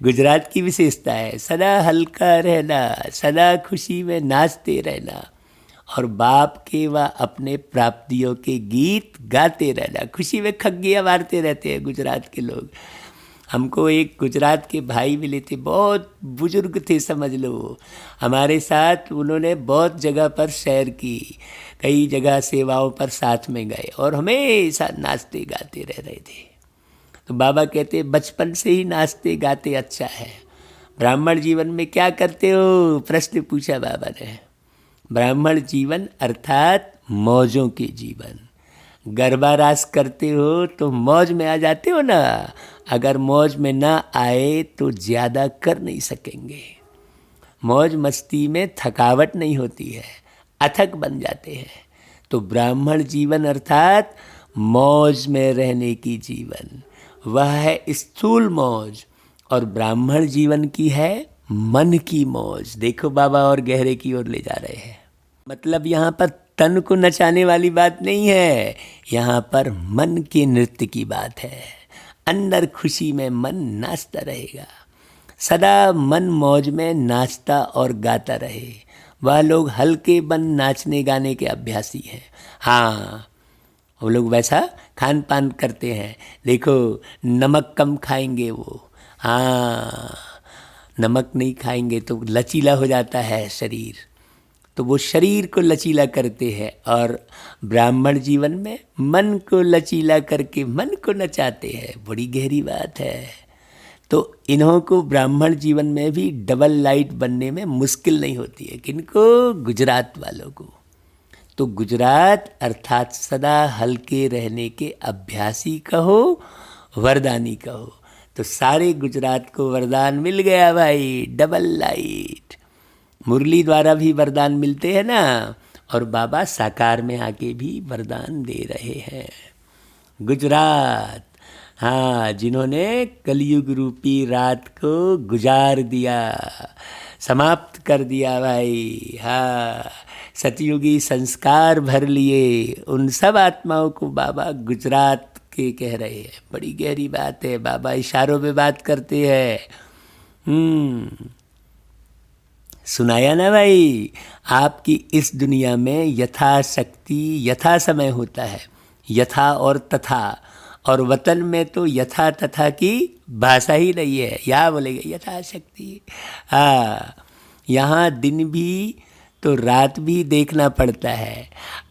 गुजरात की विशेषता है सदा हल्का रहना, सदा खुशी में नाचते रहना और बाप के व अपने प्राप्तियों के गीत गाते रहना। खुशी में खग्गियाँ मारते रहते हैं गुजरात के लोग। हमको एक गुजरात के भाई मिले थे, बहुत बुजुर्ग थे समझ लो। हमारे साथ उन्होंने बहुत जगह पर सैर की, कई जगह सेवाओं पर साथ में गए और हमेशा नाचते गाते रह रहे थे। तो बाबा कहते बचपन से ही नाचते गाते अच्छा है। ब्राह्मण जीवन में क्या करते हो? प्रश्न पूछा बाबा ने। ब्राह्मण जीवन अर्थात मौजों के जीवन। गरबा रास करते हो तो मौज में आ जाते हो ना। अगर मौज में ना आए तो ज़्यादा कर नहीं सकेंगे। मौज मस्ती में थकावट नहीं होती है, अथक बन जाते हैं। तो ब्राह्मण जीवन अर्थात मौज में रहने की जीवन, वह है स्थूल मौज। और ब्राह्मण जीवन की है मन की मौज। देखो बाबा और गहरे की ओर ले जा रहे हैं। मतलब यहाँ पर तन को नचाने वाली बात नहीं है, यहाँ पर मन के नृत्य की बात है। अंदर खुशी में मन नाचता रहेगा, सदा मन मौज में नाचता और गाता रहे। वह लोग हल्के बन नाचने गाने के अभ्यासी हैं। हाँ, वो लोग वैसा खान पान करते हैं। देखो, नमक कम खाएंगे वो। हाँ, नमक नहीं खाएंगे तो लचीला हो जाता है शरीर, तो वो शरीर को लचीला करते हैं। और ब्राह्मण जीवन में मन को लचीला करके मन को नचाते हैं। बड़ी गहरी बात है। तो इन्हों को ब्राह्मण जीवन में भी डबल लाइट बनने में मुश्किल नहीं होती है। किनको? गुजरात वालों को। तो गुजरात अर्थात सदा हल्के रहने के अभ्यासी कहो, वरदानी कहो। तो सारे गुजरात को वरदान मिल गया भाई, डबल लाइट। मुरली द्वारा भी वरदान मिलते हैं ना, और बाबा साकार में आके भी वरदान दे रहे हैं। गुजरात, हाँ, जिन्होंने कलयुग रूपी रात को गुजार दिया, समाप्त कर दिया भाई। हाँ, सतयुगी संस्कार भर लिए, उन सब आत्माओं को बाबा गुजरात के कह रहे हैं। बड़ी गहरी बात है, बाबा इशारों में बात करते हैं। सुनाया ना भाई, आपकी इस दुनिया में यथाशक्ति यथा समय होता है, यथा और तथा। और वतन में तो यथा तथा की भाषा ही नहीं है, या बोलेंगे यथाशक्ति। हाँ, यहाँ दिन भी तो रात भी देखना पड़ता है,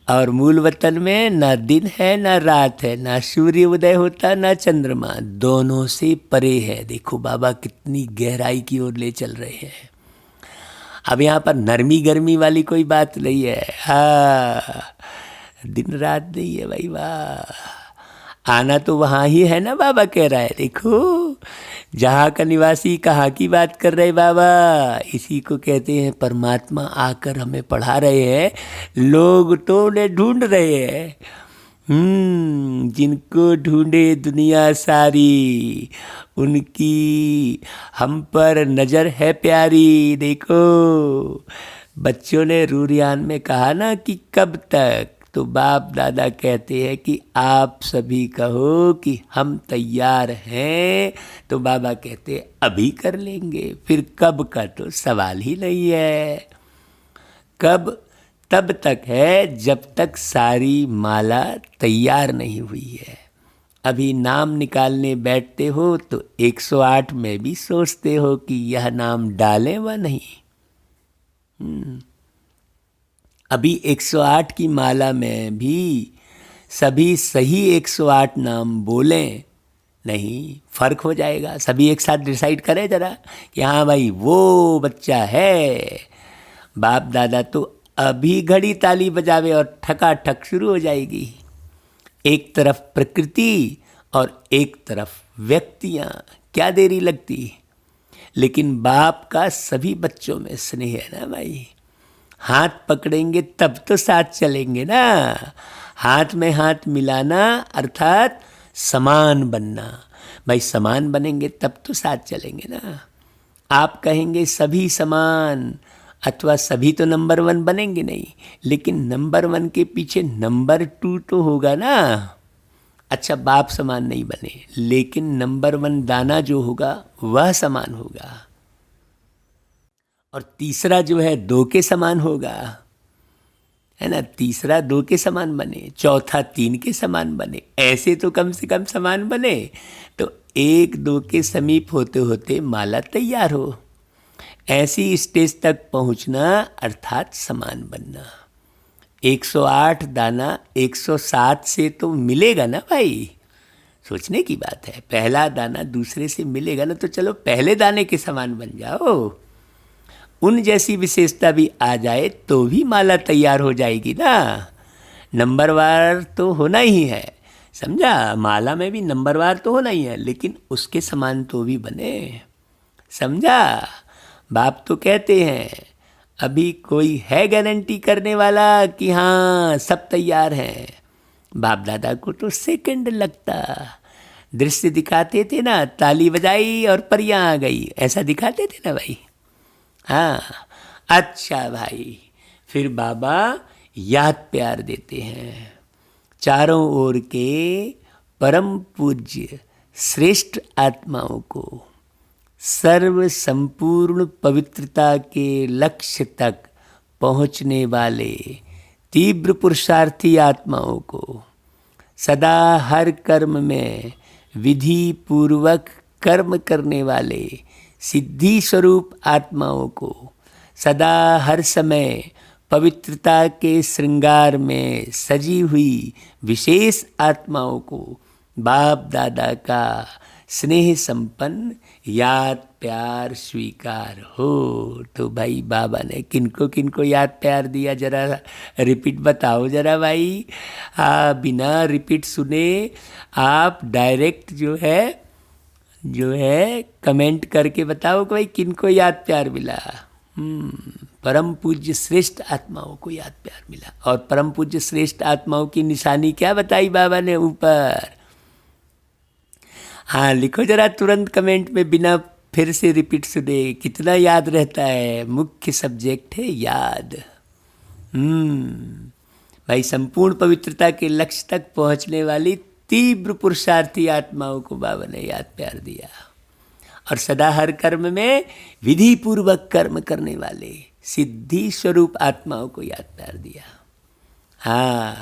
और मूल वतन में ना दिन है ना रात है, ना सूर्य उदय होता ना चंद्रमा, दोनों से परे है। देखो बाबा कितनी गहराई की ओर ले चल रहे हैं। अब यहाँ पर नरमी गर्मी वाली कोई बात नहीं है। हाँ, दिन रात नहीं है भाई। वाह, आना तो वहाँ ही है ना, बाबा कह रहा है। देखो, जहाँ का निवासी कहाँ की बात कर रहे बाबा। इसी को कहते हैं परमात्मा आकर हमें पढ़ा रहे हैं। लोग तो उन्हें ढूंढ रहे हैं। जिनको ढूंढे दुनिया सारी, उनकी हम पर नज़र है प्यारी। देखो, बच्चों ने रूरियान में कहा ना कि कब तक, तो बाप दादा कहते हैं कि आप सभी कहो कि हम तैयार हैं। तो बाबा कहते हैं अभी कर लेंगे, फिर कब का तो सवाल ही नहीं है। कब तब तक है जब तक सारी माला तैयार नहीं हुई है। अभी नाम निकालने बैठते हो तो 108 में भी सोचते हो कि यह नाम डालें व नहीं। अभी 108 की माला में भी सभी सही 108 नाम बोलें नहीं, फर्क हो जाएगा। सभी एक साथ डिसाइड करें जरा कि हाँ भाई वो बच्चा है। बाप दादा तो अभी घड़ी ताली बजावे और ठकाठक शुरू हो जाएगी। एक तरफ प्रकृति और एक तरफ व्यक्तियाँ, क्या देरी लगती। लेकिन बाप का सभी बच्चों में स्नेह है ना भाई। हाथ पकड़ेंगे तब तो साथ चलेंगे ना। हाथ में हाथ मिलाना अर्थात समान बनना। भाई समान बनेंगे तब तो साथ चलेंगे ना। आप कहेंगे सभी समान, अथवा सभी तो नंबर 1 बनेंगे नहीं, लेकिन नंबर 1 के पीछे नंबर 2 तो होगा ना। अच्छा, बाप समान नहीं बने, लेकिन नंबर 1 दाना जो होगा वह समान होगा। और तीसरा जो है 2 के समान होगा, है ना। तीसरा 2 के समान बने, चौथा 3 के समान बने, ऐसे तो कम से कम समान बने। तो 1-2 के समीप होते होते माला तैयार हो। ऐसी स्टेज तक पहुंचना अर्थात समान बनना। 108 दाना 107 से तो मिलेगा ना भाई। सोचने की बात है, पहला दाना दूसरे से मिलेगा ना, तो चलो पहले दाने के समान बन जाओ। उन जैसी विशेषता भी आ जाए तो भी माला तैयार हो जाएगी ना। नंबरवार तो होना ही है, समझा। माला में भी नंबरवार तो होना ही है, लेकिन उसके समान तो भी बने, समझा। बाप तो कहते हैं अभी कोई है गारंटी करने वाला कि हाँ सब तैयार हैं। बाप दादा को तो सेकंड लगता। दृश्य दिखाते थे ना, ताली बजाई और परियां आ गई, ऐसा दिखाते थे ना भाई। हाँ, अच्छा भाई, फिर बाबा याद प्यार देते हैं चारों ओर के परम पूज्य श्रेष्ठ आत्माओं को, सर्व संपूर्ण पवित्रता के लक्ष्य तक पहुँचने वाले तीव्र पुरुषार्थी आत्माओं को, सदा हर कर्म में विधि पूर्वक कर्म करने वाले सिद्धि स्वरूप आत्माओं को, सदा हर समय पवित्रता के श्रृंगार में सजी हुई विशेष आत्माओं को बाप दादा का स्नेह संपन्न याद प्यार स्वीकार हो। तो भाई बाबा ने किनको किनको याद प्यार दिया, जरा रिपीट बताओ जरा भाई। बिना रिपीट सुने आप डायरेक्ट जो है कमेंट करके बताओ कि भाई किनको याद प्यार मिला। परम पूज्य श्रेष्ठ आत्माओं को याद प्यार मिला। और परम पूज्य श्रेष्ठ आत्माओं की निशानी क्या बताई बाबा ने ऊपर? हाँ, लिखो जरा तुरंत कमेंट में, बिना फिर से रिपीट सुने। कितना याद रहता है? मुख्य सब्जेक्ट है याद। भाई संपूर्ण पवित्रता के लक्ष्य तक पहुंचने वाली तीव्र पुरुषार्थी आत्माओं को बाबा ने याद प्यार दिया। और सदा हर कर्म में विधि पूर्वक कर्म करने वाले सिद्धि स्वरूप आत्माओं को याद प्यार दिया। हाँ,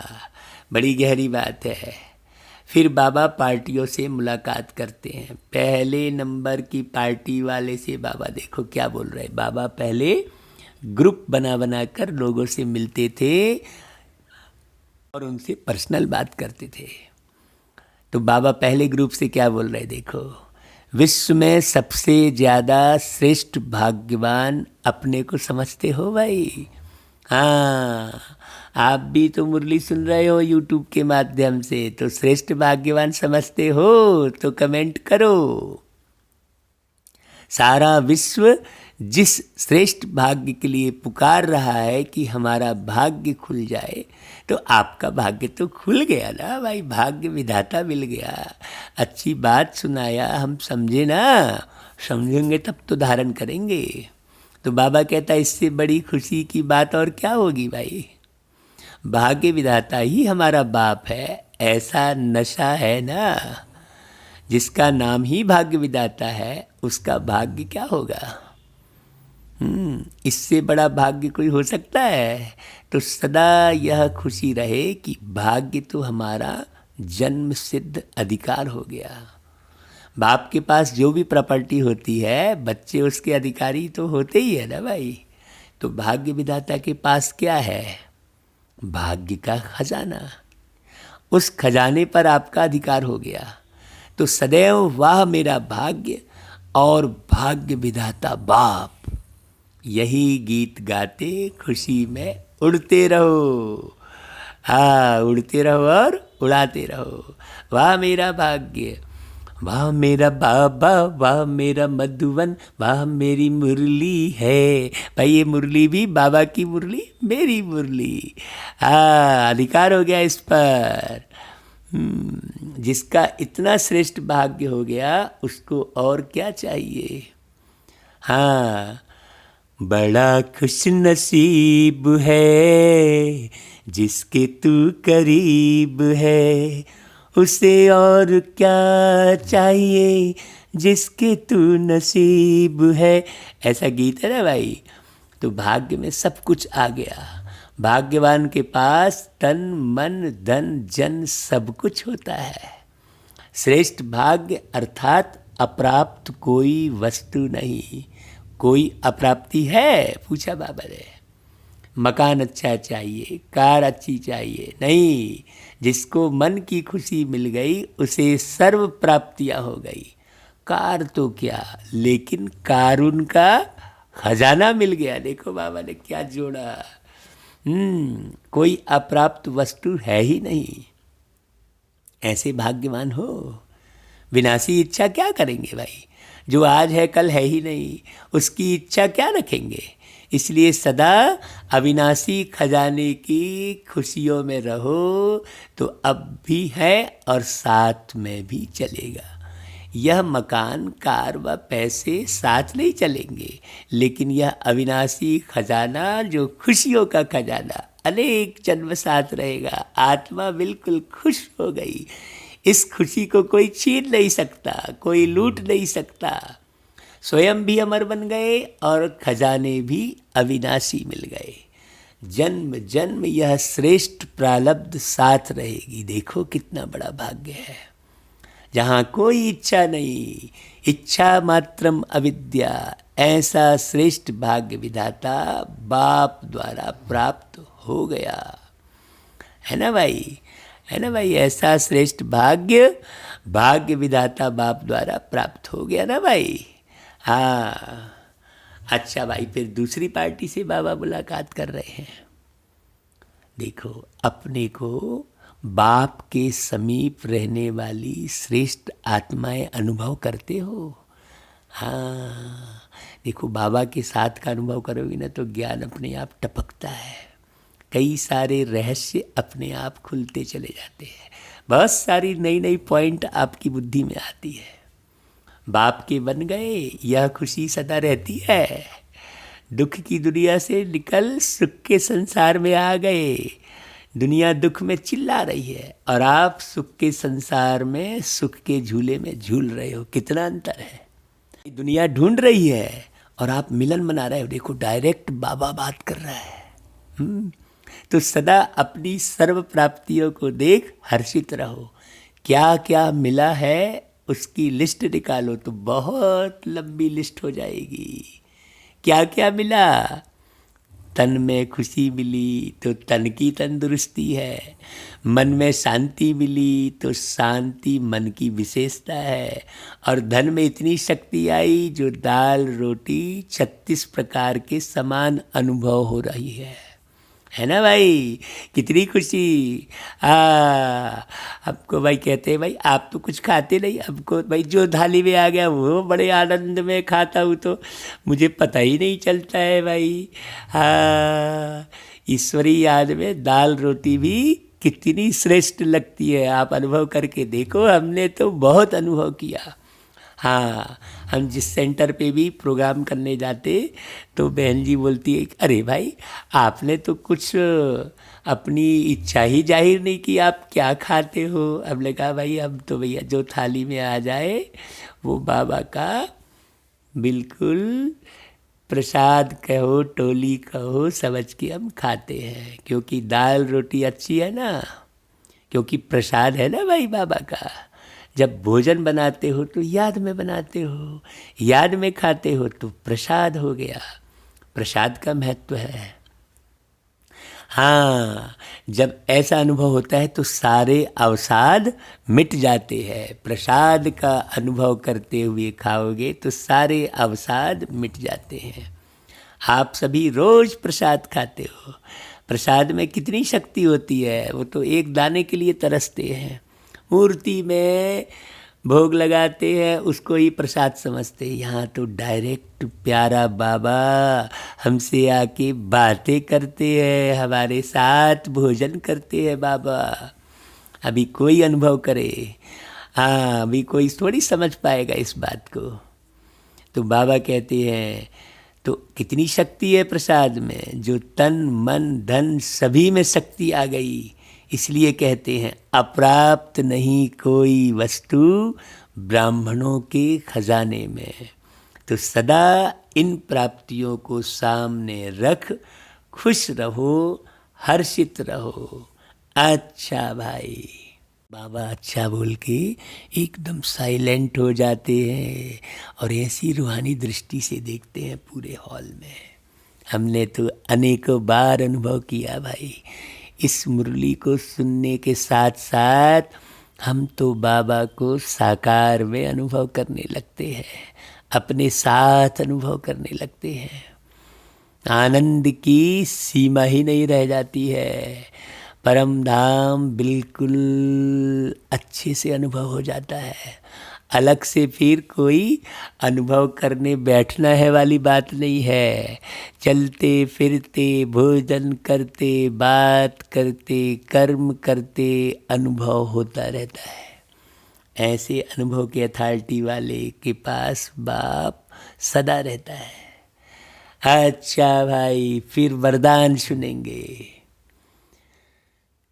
बड़ी गहरी बात है। फिर बाबा पार्टियों से मुलाकात करते हैं। पहले नंबर की पार्टी वाले से बाबा देखो क्या बोल रहे हैं। बाबा पहले ग्रुप बना कर लोगों से मिलते थे और उनसे पर्सनल बात करते थे। तो बाबा पहले ग्रुप से क्या बोल रहे हैं देखो। विश्व में सबसे ज़्यादा श्रेष्ठ भाग्यवान अपने को समझते हो भाई? हाँ, आप भी तो मुरली सुन रहे हो यूट्यूब के माध्यम से, तो श्रेष्ठ भाग्यवान समझते हो तो कमेंट करो। सारा विश्व जिस श्रेष्ठ भाग्य के लिए पुकार रहा है कि हमारा भाग्य खुल जाए, तो आपका भाग्य तो खुल गया ना भाई। भाग्य विधाता मिल गया, अच्छी बात सुनाया, हम समझे ना, समझेंगे तब तो धारण करेंगे। तो बाबा कहता है इससे बड़ी खुशी की बात और क्या होगी भाई। भाग्य विधाता ही हमारा बाप है, ऐसा नशा है ना। जिसका नाम ही भाग्य विधाता है उसका भाग्य क्या होगा। इससे बड़ा भाग्य कोई हो सकता है? तो सदा यह खुशी रहे कि भाग्य तो हमारा जन्म सिद्ध अधिकार हो गया। बाप के पास जो भी प्रॉपर्टी होती है बच्चे उसके अधिकारी तो होते ही है ना भाई। तो भाग्य विधाता के पास क्या है? भाग्य का खजाना। उस खजाने पर आपका अधिकार हो गया। तो सदैव वाह मेरा भाग्य और भाग्य विधाता बाप, यही गीत गाते खुशी में उड़ते रहो। हाँ, उड़ते रहो और उड़ाते रहो। वाह मेरा भाग्य, वाह मेरा बाबा, वाह मेरा मधुवन, वाह मेरी मुरली है। भाई ये मुरली भी बाबा की मुरली, मेरी मुरली। हाँ, अधिकार हो गया इस पर। जिसका इतना श्रेष्ठ भाग्य हो गया उसको और क्या चाहिए। हाँ, बड़ा खुश नसीब है जिसके तू करीब है, उसे और क्या चाहिए जिसके तू नसीब है। ऐसा गीत है ना भाई। तो भाग्य में सब कुछ आ गया। भाग्यवान के पास तन मन धन जन सब कुछ होता है। श्रेष्ठ भाग्य अर्थात अप्राप्त कोई वस्तु नहीं। कोई अप्राप्ति है? पूछा बाबा ने। मकान अच्छा चाहिए, कार अच्छी चाहिए? नहीं। जिसको मन की खुशी मिल गई उसे सर्व प्राप्तियां हो गई। कार तो क्या, लेकिन कारुन का खजाना मिल गया। देखो बाबा ने क्या जोड़ा। कोई अप्राप्त वस्तु है ही नहीं। ऐसे भाग्यवान हो। विनाशी इच्छा क्या करेंगे भाई? जो आज है कल है ही नहीं, उसकी इच्छा क्या रखेंगे? इसलिए सदा अविनाशी खजाने की खुशियों में रहो, तो अब भी है और साथ में भी चलेगा। यह मकान, कार व पैसे साथ नहीं चलेंगे, लेकिन यह अविनाशी खजाना, जो खुशियों का खजाना, अनेक जन्म साथ रहेगा। आत्मा बिल्कुल खुश हो गई। इस खुशी को कोई छीन नहीं सकता, कोई लूट नहीं सकता। स्वयं भी अमर बन गए और खजाने भी अविनाशी मिल गए। जन्म जन्म यह श्रेष्ठ प्रारब्ध साथ रहेगी। देखो कितना बड़ा भाग्य है, जहाँ कोई इच्छा नहीं, इच्छा मात्रम अविद्या। ऐसा श्रेष्ठ भाग्य विधाता बाप द्वारा प्राप्त हो गया है ना भाई, है ना भाई। ऐसा श्रेष्ठ भाग्य विधाता बाप द्वारा प्राप्त हो गया ना भाई। हाँ, अच्छा भाई, फिर दूसरी पार्टी से बाबा मुलाकात कर रहे हैं। देखो, अपने को बाप के समीप रहने वाली श्रेष्ठ आत्माएं अनुभव करते हो। हाँ, देखो, बाबा के साथ का अनुभव करोगे ना तो ज्ञान अपने आप टपकता है। कई सारे रहस्य अपने आप खुलते चले जाते हैं। बहुत सारी नई नई पॉइंट आपकी बुद्धि में आती है। बाप के बन गए, यह खुशी सदा रहती है। दुख की दुनिया से निकल सुख के संसार में आ गए। दुनिया दुख में चिल्ला रही है और आप सुख के संसार में सुख के झूले में झूल रहे हो। कितना अंतर है। दुनिया ढूंढ रही है और आप मिलन मना रहे हो। देखो, डायरेक्ट बाबा बात कर रहा है। तो सदा अपनी सर्व प्राप्तियों को देख हर्षित रहो। क्या क्या मिला है उसकी लिस्ट निकालो तो बहुत लंबी लिस्ट हो जाएगी। क्या क्या मिला? तन में खुशी मिली तो तन की तंदुरुस्ती है। मन में शांति मिली तो शांति मन की विशेषता है। और धन में इतनी शक्ति आई जो दाल रोटी 36 प्रकार के समान अनुभव हो रही है ना भाई। कितनी खुशी। हमको भाई कहते हैं, भाई आप तो कुछ खाते नहीं, हमको भाई जो थाली में आ गया वो बड़े आनंद में खाता हूँ, तो मुझे पता ही नहीं चलता है भाई। ईश्वरी याद में दाल रोटी भी कितनी श्रेष्ठ लगती है। आप अनुभव करके देखो, हमने तो बहुत अनुभव किया। हाँ, हम जिस सेंटर पे भी प्रोग्राम करने जाते तो बहन जी बोलती है, अरे भाई आपने तो कुछ अपनी इच्छा ही जाहिर नहीं की, आप क्या खाते हो। हमने कहा, भाई हम तो भैया जो थाली में आ जाए वो बाबा का बिल्कुल प्रसाद कहो, टोली कहो, समझ के हम खाते हैं। क्योंकि दाल रोटी अच्छी है ना, क्योंकि प्रसाद है ना भाई बाबा का। जब भोजन बनाते हो तो याद में बनाते हो, याद में खाते हो तो प्रसाद हो गया। प्रसाद का महत्व है। हाँ, जब ऐसा अनुभव होता है तो सारे अवसाद मिट जाते हैं। प्रसाद का अनुभव करते हुए खाओगे तो सारे अवसाद मिट जाते हैं। आप सभी रोज प्रसाद खाते हो। प्रसाद में कितनी शक्ति होती है। वो तो एक दाने के लिए तरसते हैं। मूर्ति में भोग लगाते हैं, उसको ही प्रसाद समझते हैं। यहाँ तो डायरेक्ट प्यारा बाबा हमसे आके बातें करते हैं, हमारे साथ भोजन करते हैं बाबा। अभी कोई अनुभव करे, हाँ, अभी कोई थोड़ी समझ पाएगा इस बात को। तो बाबा कहते हैं, तो कितनी शक्ति है प्रसाद में, जो तन मन धन सभी में शक्ति आ गई। इसलिए कहते हैं, अप्राप्त नहीं कोई वस्तु ब्राह्मणों के खजाने में। तो सदा इन प्राप्तियों को सामने रख खुश रहो, हर्षित रहो। अच्छा भाई। बाबा अच्छा बोल के एकदम साइलेंट हो जाते हैं और ऐसी रूहानी दृष्टि से देखते हैं पूरे हॉल में। हमने तो अनेकों बार अनुभव किया भाई। इस मुरली को सुनने के साथ साथ हम तो बाबा को साकार में अनुभव करने लगते हैं, अपने साथ अनुभव करने लगते हैं। आनंद की सीमा ही नहीं रह जाती है। परम धाम बिल्कुल अच्छे से अनुभव हो जाता है। अलग से फिर कोई अनुभव करने बैठना है वाली बात नहीं है। चलते फिरते, भोजन करते, बात करते, कर्म करते अनुभव होता रहता है। ऐसे अनुभव के अथॉरिटी वाले के पास बाप सदा रहता है। अच्छा भाई, फिर वरदान सुनेंगे।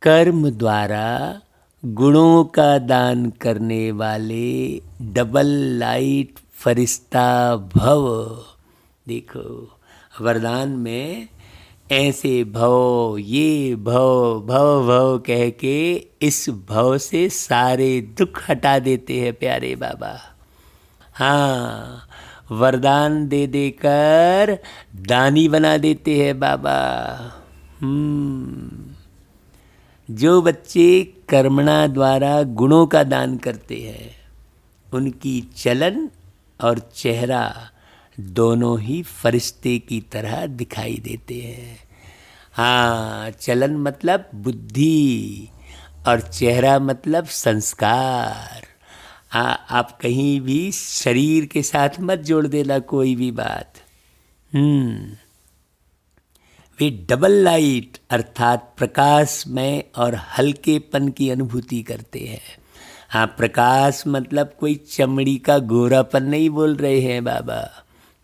कर्म द्वारा गुणों का दान करने वाले डबल लाइट फरिश्ता भव। देखो, वरदान में ऐसे भव, ये भव, भव भव कह के इस भव से सारे दुख हटा देते हैं प्यारे बाबा। हाँ, वरदान दे देकर दानी बना देते हैं बाबा। जो बच्चे कर्मणा द्वारा गुणों का दान करते हैं, उनकी चलन और चेहरा दोनों ही फरिश्ते की तरह दिखाई देते हैं। हाँ, चलन मतलब बुद्धि और चेहरा मतलब संस्कार। हाँ, आप कहीं भी शरीर के साथ मत जोड़ देना कोई भी बात। वे डबल लाइट अर्थात प्रकाशमय और हल्केपन की अनुभूति करते हैं। हाँ, प्रकाश मतलब कोई चमड़ी का गोरापन नहीं बोल रहे हैं बाबा।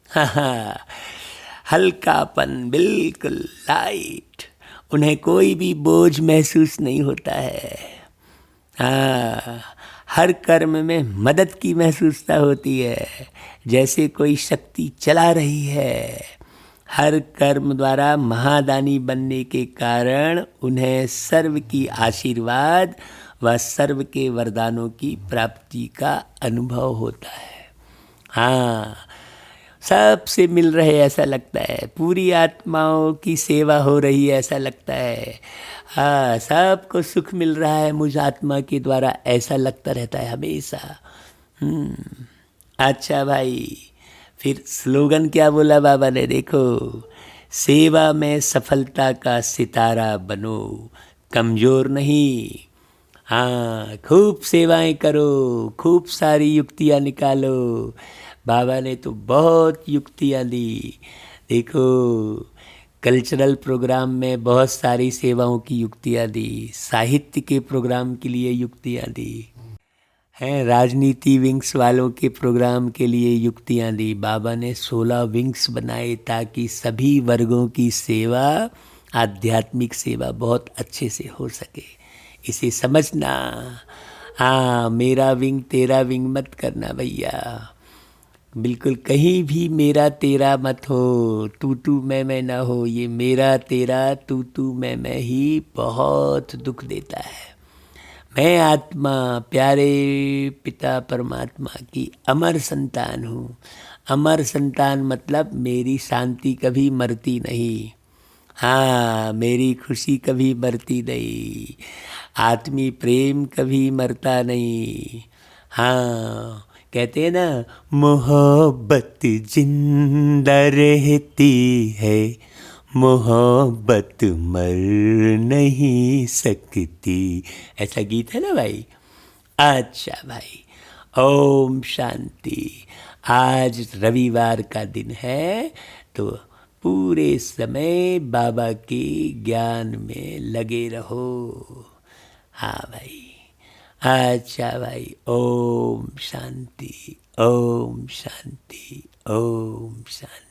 हाँ, हल्कापन, बिल्कुल लाइट। उन्हें कोई भी बोझ महसूस नहीं होता है। हाँ, हर कर्म में मदद की महसूसता होती है, जैसे कोई शक्ति चला रही है। हर कर्म द्वारा महादानी बनने के कारण उन्हें सर्व की आशीर्वाद व सर्व के वरदानों की प्राप्ति का अनुभव होता है। हाँ, सबसे मिल रहे ऐसा लगता है, पूरी आत्माओं की सेवा हो रही है ऐसा लगता है। हाँ, सबको सुख मिल रहा है मुझ आत्मा के द्वारा ऐसा लगता रहता है हमेशा। अच्छा भाई, फिर स्लोगन क्या बोला बाबा ने, देखो, सेवा में सफलता का सितारा बनो, कमज़ोर नहीं। हाँ, खूब सेवाएं करो, खूब सारी युक्तियाँ निकालो। बाबा ने तो बहुत युक्तियाँ दी। देखो, कल्चरल प्रोग्राम में बहुत सारी सेवाओं की युक्तियाँ दी, साहित्य के प्रोग्राम के लिए युक्तियाँ दी हैं, राजनीति विंग्स वालों के प्रोग्राम के लिए युक्तियाँ दी। बाबा ने 16 विंग्स बनाए ताकि सभी वर्गों की सेवा, आध्यात्मिक सेवा बहुत अच्छे से हो सके। इसे समझना। हाँ, मेरा विंग तेरा विंग मत करना भैया, बिल्कुल कहीं भी मेरा तेरा मत हो, तू तू मैं ना हो। ये मेरा तेरा तू तू मैं ही बहुत दुख देता है। मैं आत्मा प्यारे पिता परमात्मा की अमर संतान हूँ। अमर संतान मतलब मेरी शांति कभी मरती नहीं। हाँ, मेरी खुशी कभी मरती नहीं, आत्मी प्रेम कभी मरता नहीं। हाँ, कहते हैं ना, मोहब्बत जिंदा रहती है, मोहब्बत मर नहीं सकती। ऐसा गीत है ना भाई। अच्छा भाई, ओम शांति। आज रविवार का दिन है तो पूरे समय बाबा के ज्ञान में लगे रहो। हाँ भाई, अच्छा भाई, ओम शांति, ओम शांति, ओम शांति।